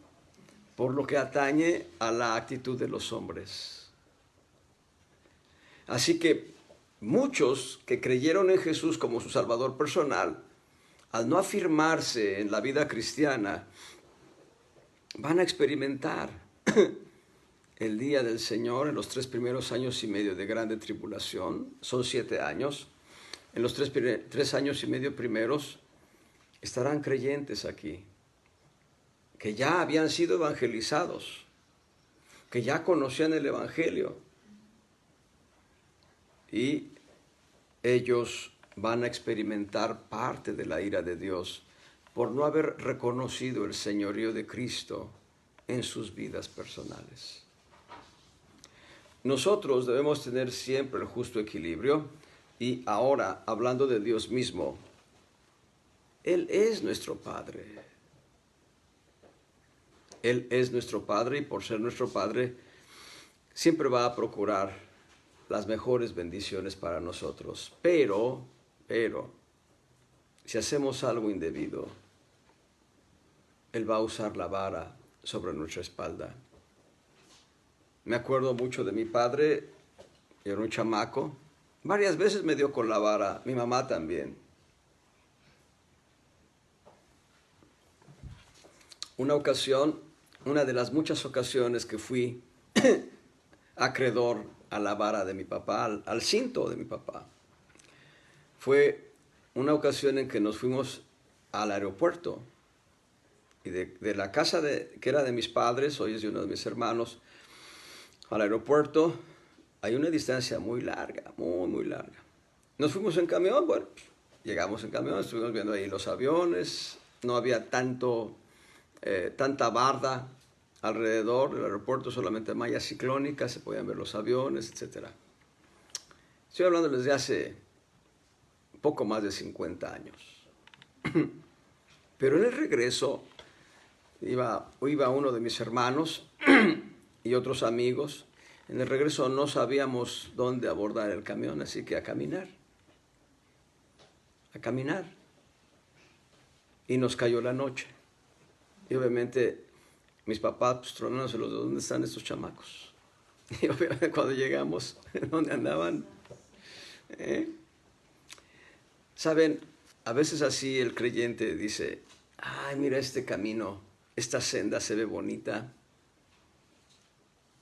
por lo que atañe a la actitud de los hombres. Así que muchos que creyeron en Jesús como su Salvador personal, al no afirmarse en la vida cristiana, van a experimentar el día del Señor en los 3 primeros años y medio de grande tribulación. Son 7 años. En los 3 años y medio primeros estarán creyentes aquí, que ya habían sido evangelizados, que ya conocían el Evangelio. Y ellos van a experimentar parte de la ira de Dios por no haber reconocido el señorío de Cristo en sus vidas personales. Nosotros debemos tener siempre el justo equilibrio, y ahora, hablando de Dios mismo, Él es nuestro Padre. Él es nuestro Padre, y por ser nuestro Padre, siempre va a procurar las mejores bendiciones para nosotros. Pero, si hacemos algo indebido, Él va a usar la vara sobre nuestra espalda. Me acuerdo mucho de mi padre, era un chamaco. Varias veces me dio con la vara, mi mamá también. Una ocasión, una de las muchas ocasiones que fui acreedor a la vara de mi papá, al cinto de mi papá, fue una ocasión en que nos fuimos al aeropuerto y de la casa que era de mis padres, hoy es de uno de mis hermanos, al aeropuerto hay una distancia muy larga, muy larga. Nos fuimos en camión, bueno, llegamos en camión, estuvimos viendo ahí los aviones, no había tanta barda alrededor del aeropuerto, solamente malla ciclónica, se podían ver los aviones, etc. Estoy hablando desde hace poco más de 50 años. Pero en el regreso iba uno de mis hermanos y otros amigos. En el regreso no sabíamos dónde abordar el camión, así que a caminar. Y nos cayó la noche. Y obviamente mis papás, pues, tronándoselos, ¿de dónde están estos chamacos? Y obviamente cuando llegamos, ¿dónde andaban? Saben, a veces así el creyente dice, ay, mira este camino, esta senda se ve bonita.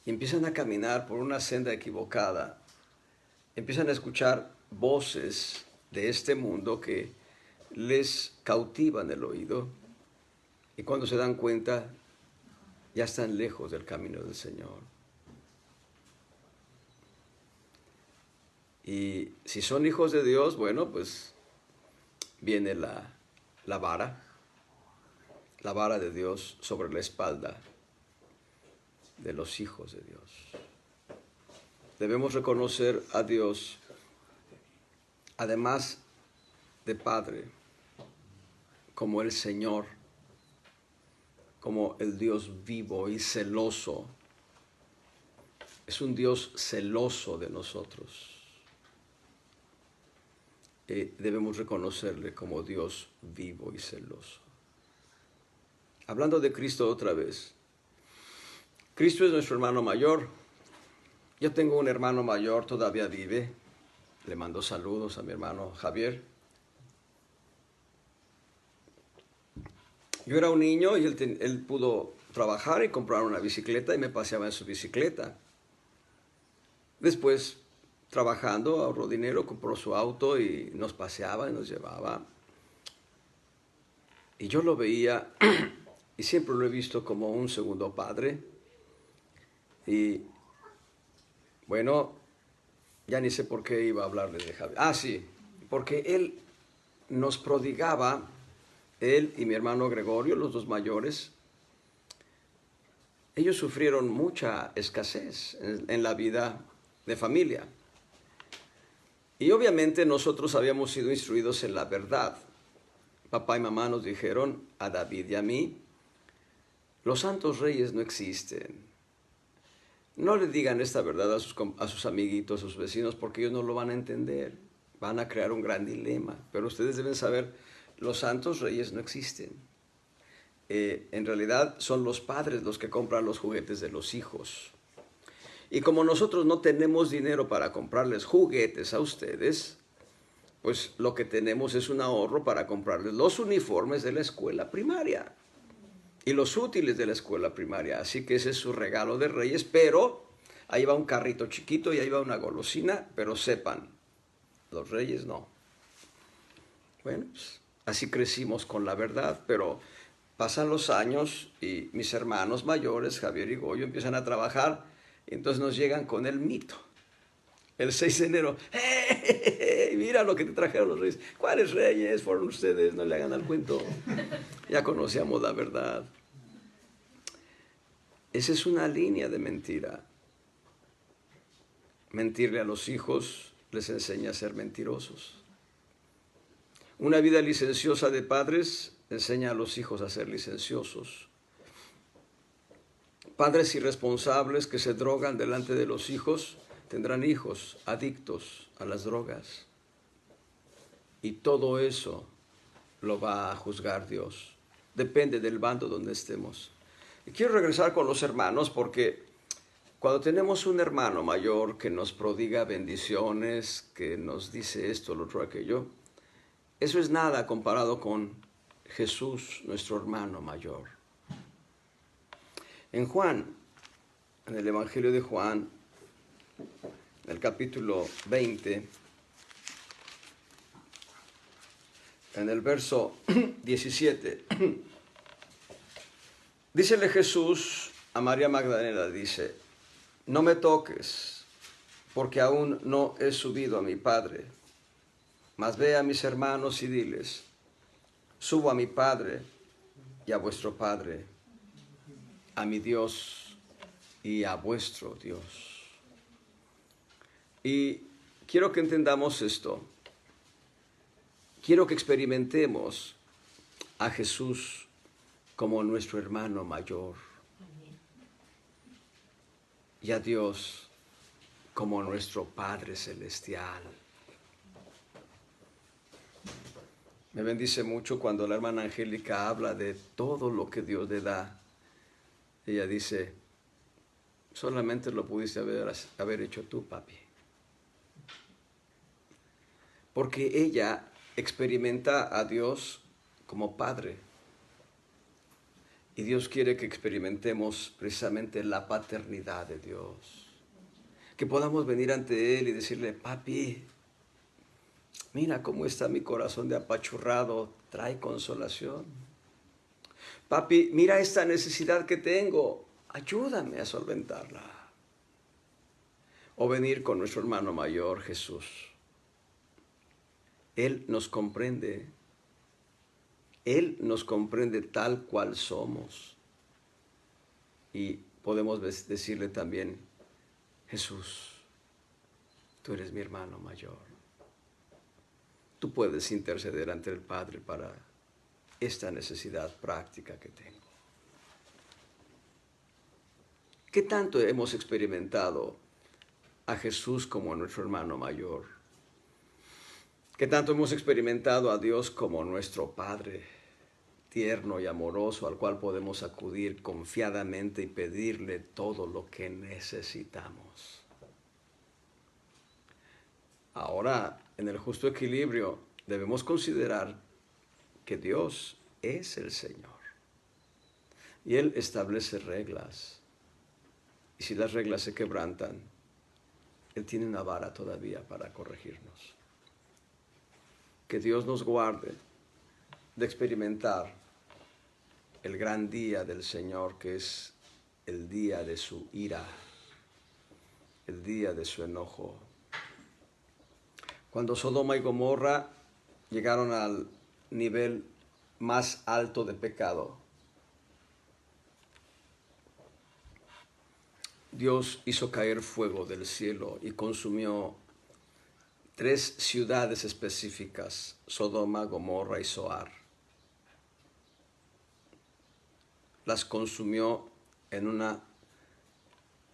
Y empiezan a caminar por una senda equivocada. Empiezan a escuchar voces de este mundo que les cautivan el oído. Y cuando se dan cuenta, ya están lejos del camino del Señor. Y si son hijos de Dios, bueno, pues viene la vara de Dios sobre la espalda de los hijos de Dios. Debemos reconocer a Dios, además de Padre, como el Señor, como el Dios vivo y celoso. Es un Dios celoso de nosotros. Debemos reconocerle como Dios vivo y celoso. Hablando de Cristo otra vez. Cristo es nuestro hermano mayor. Yo tengo un hermano mayor, todavía vive. Le mando saludos a mi hermano Javier. Yo era un niño y él pudo trabajar y comprar una bicicleta y me paseaba en su bicicleta. Después, trabajando, ahorró dinero, compró su auto y nos paseaba y nos llevaba. Y yo lo veía y siempre lo he visto como un segundo padre. Y bueno, ya ni sé por qué iba a hablarle de Javier. Ah, sí, porque él nos prodigaba, él y mi hermano Gregorio, los dos mayores. Ellos sufrieron mucha escasez en la vida de familia. Y obviamente nosotros habíamos sido instruidos en la verdad. Papá y mamá nos dijeron, a David y a mí, los santos reyes no existen. No le digan esta verdad a sus amiguitos, a sus vecinos, porque ellos no lo van a entender. Van a crear un gran dilema. Pero ustedes deben saber, los santos reyes no existen. En realidad son los padres los que compran los juguetes de los hijos. Y como nosotros no tenemos dinero para comprarles juguetes a ustedes, pues lo que tenemos es un ahorro para comprarles los uniformes de la escuela primaria y los útiles de la escuela primaria. Así que ese es su regalo de Reyes, pero ahí va un carrito chiquito y ahí va una golosina, pero sepan, los Reyes no. Bueno, pues, así crecimos con la verdad, pero pasan los años y mis hermanos mayores, Javier y Goyo, empiezan a trabajar y entonces nos llegan con el mito. El 6 de enero, ¡hey! Mira lo que te trajeron los reyes. ¿Cuáles reyes? Fueron ustedes, no le hagan al cuento. Ya conocíamos la verdad. Esa es una línea de mentira. Mentirle a los hijos les enseña a ser mentirosos. Una vida licenciosa de padres enseña a los hijos a ser licenciosos. Padres irresponsables que se drogan delante de los hijos tendrán hijos adictos a las drogas. Y todo eso lo va a juzgar Dios. depende del bando donde estemos. Y quiero regresar con los hermanos porque cuando tenemos un hermano mayor que nos prodiga bendiciones, que nos dice esto, lo otro, aquello, eso es nada comparado con Jesús, nuestro hermano mayor. En Juan, en el Evangelio de Juan, en el capítulo 20, en el verso 17, dícele Jesús a María Magdalena, dice, no me toques, porque aún no he subido a mi Padre, mas ve a mis hermanos y diles, subo a mi Padre y a vuestro Padre, a mi Dios y a vuestro Dios. Y quiero que entendamos esto. Quiero que experimentemos a Jesús como nuestro hermano mayor y a Dios como nuestro Padre celestial. Me bendice mucho cuando la hermana Angélica habla de todo lo que Dios le da. Ella dice, solamente lo pudiste haber hecho tú, papi. Porque ella experimenta a Dios como Padre. Y Dios quiere que experimentemos precisamente la paternidad de Dios. Que podamos venir ante Él y decirle, papi, mira cómo está mi corazón de apachurrado, trae consolación. Papi, mira esta necesidad que tengo, ayúdame a solventarla. O venir con nuestro hermano mayor, Jesús. Él nos comprende. Él nos comprende tal cual somos. Y podemos decirle también, Jesús, tú eres mi hermano mayor. Tú puedes interceder ante el Padre para esta necesidad práctica que tengo. ¿Qué tanto hemos experimentado a Jesús como nuestro hermano mayor? ¿Qué tanto hemos experimentado a Dios como nuestro Padre tierno y amoroso al cual podemos acudir confiadamente y pedirle todo lo que necesitamos? Ahora, en el justo equilibrio, debemos considerar que Dios es el Señor. Y Él establece reglas. Y si las reglas se quebrantan, Él tiene una vara todavía para corregirnos. Que Dios nos guarde de experimentar el gran día del Señor, que es el día de su ira, el día de su enojo. Cuando Sodoma y Gomorra llegaron al nivel más alto de pecado, Dios hizo caer fuego del cielo y consumió 3 ciudades específicas, Sodoma, Gomorra y Zoar. Las consumió en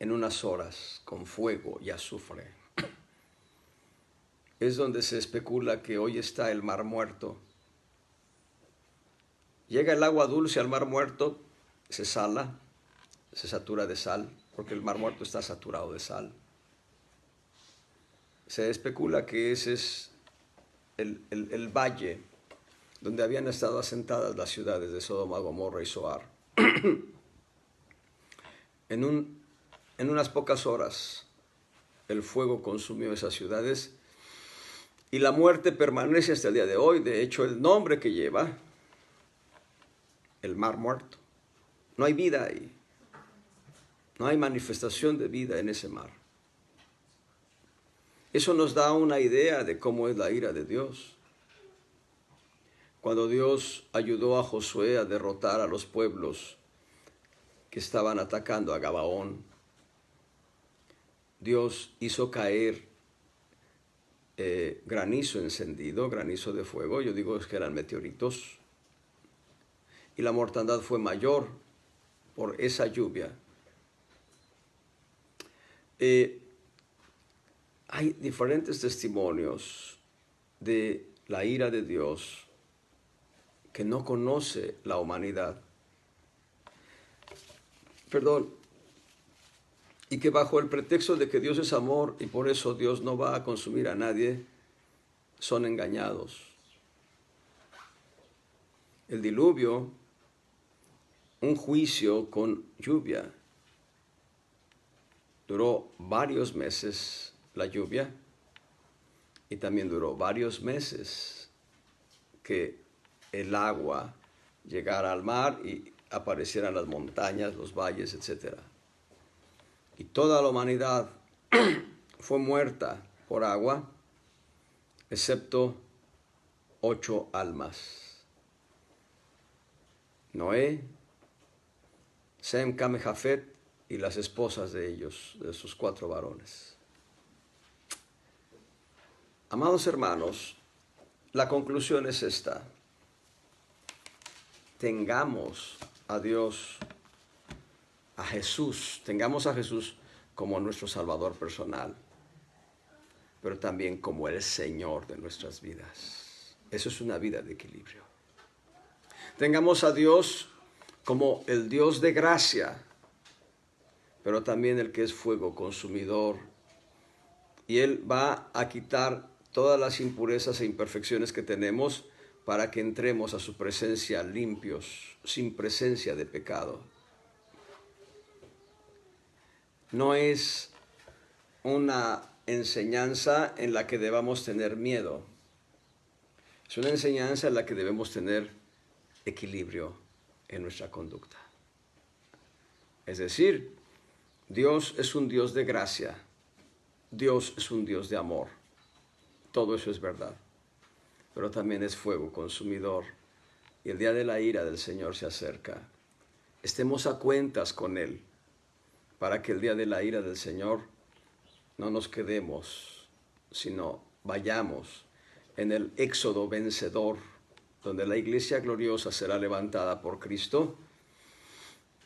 unas horas con fuego y azufre. Es donde se especula que hoy está el Mar Muerto. Llega el agua dulce al Mar Muerto, se sala, se satura de sal, porque el Mar Muerto está saturado de sal. Se especula que ese es el valle donde habían estado asentadas las ciudades de Sodoma, Gomorra y Zoar. En unas pocas horas el fuego consumió esas ciudades y la muerte permanece hasta el día de hoy. De hecho, el nombre que lleva, el Mar Muerto, no hay vida ahí, no hay manifestación de vida en ese mar. Eso nos da una idea de cómo es la ira de Dios. Cuando Dios ayudó a Josué a derrotar a los pueblos que estaban atacando a Gabaón, Dios hizo caer granizo encendido, granizo de fuego. Yo digo que eran meteoritos. Y la mortandad fue mayor por esa lluvia. Hay diferentes testimonios de la ira de Dios que no conoce la humanidad. Perdón. Y que bajo el pretexto de que Dios es amor y por eso Dios no va a consumir a nadie, son engañados. El diluvio, un juicio con lluvia. Duró varios meses la lluvia y también duró varios meses que el agua llegara al mar y aparecieran las montañas, los valles, etc. Y toda la humanidad fue muerta por agua, excepto 8 almas. Noé, Sem, Cam y Jafet y las esposas de ellos, de sus 4 varones. Amados hermanos, la conclusión es esta. Tengamos a Dios, a Jesús, tengamos a Jesús como nuestro Salvador personal, pero también como el Señor de nuestras vidas. Eso es una vida de equilibrio. Tengamos a Dios como el Dios de gracia, pero también el que es fuego consumidor. Y Él va a quitar todas las impurezas e imperfecciones que tenemos para que entremos a su presencia limpios, sin presencia de pecado. No es una enseñanza en la que debamos tener miedo. Es una enseñanza en la que debemos tener equilibrio en nuestra conducta. Es decir, Dios es un Dios de gracia. Dios es un Dios de amor. Todo eso es verdad. Pero también es fuego consumidor. Y el día de la ira del Señor se acerca. Estemos a cuentas con Él, para que el día de la ira del Señor no nos quedemos, sino vayamos en el éxodo vencedor, donde la iglesia gloriosa será levantada por Cristo,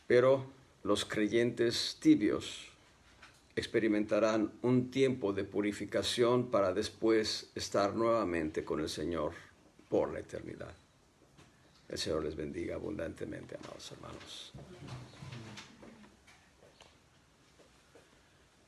pero los creyentes tibios experimentarán un tiempo de purificación para después estar nuevamente con el Señor por la eternidad. El Señor les bendiga abundantemente, amados hermanos.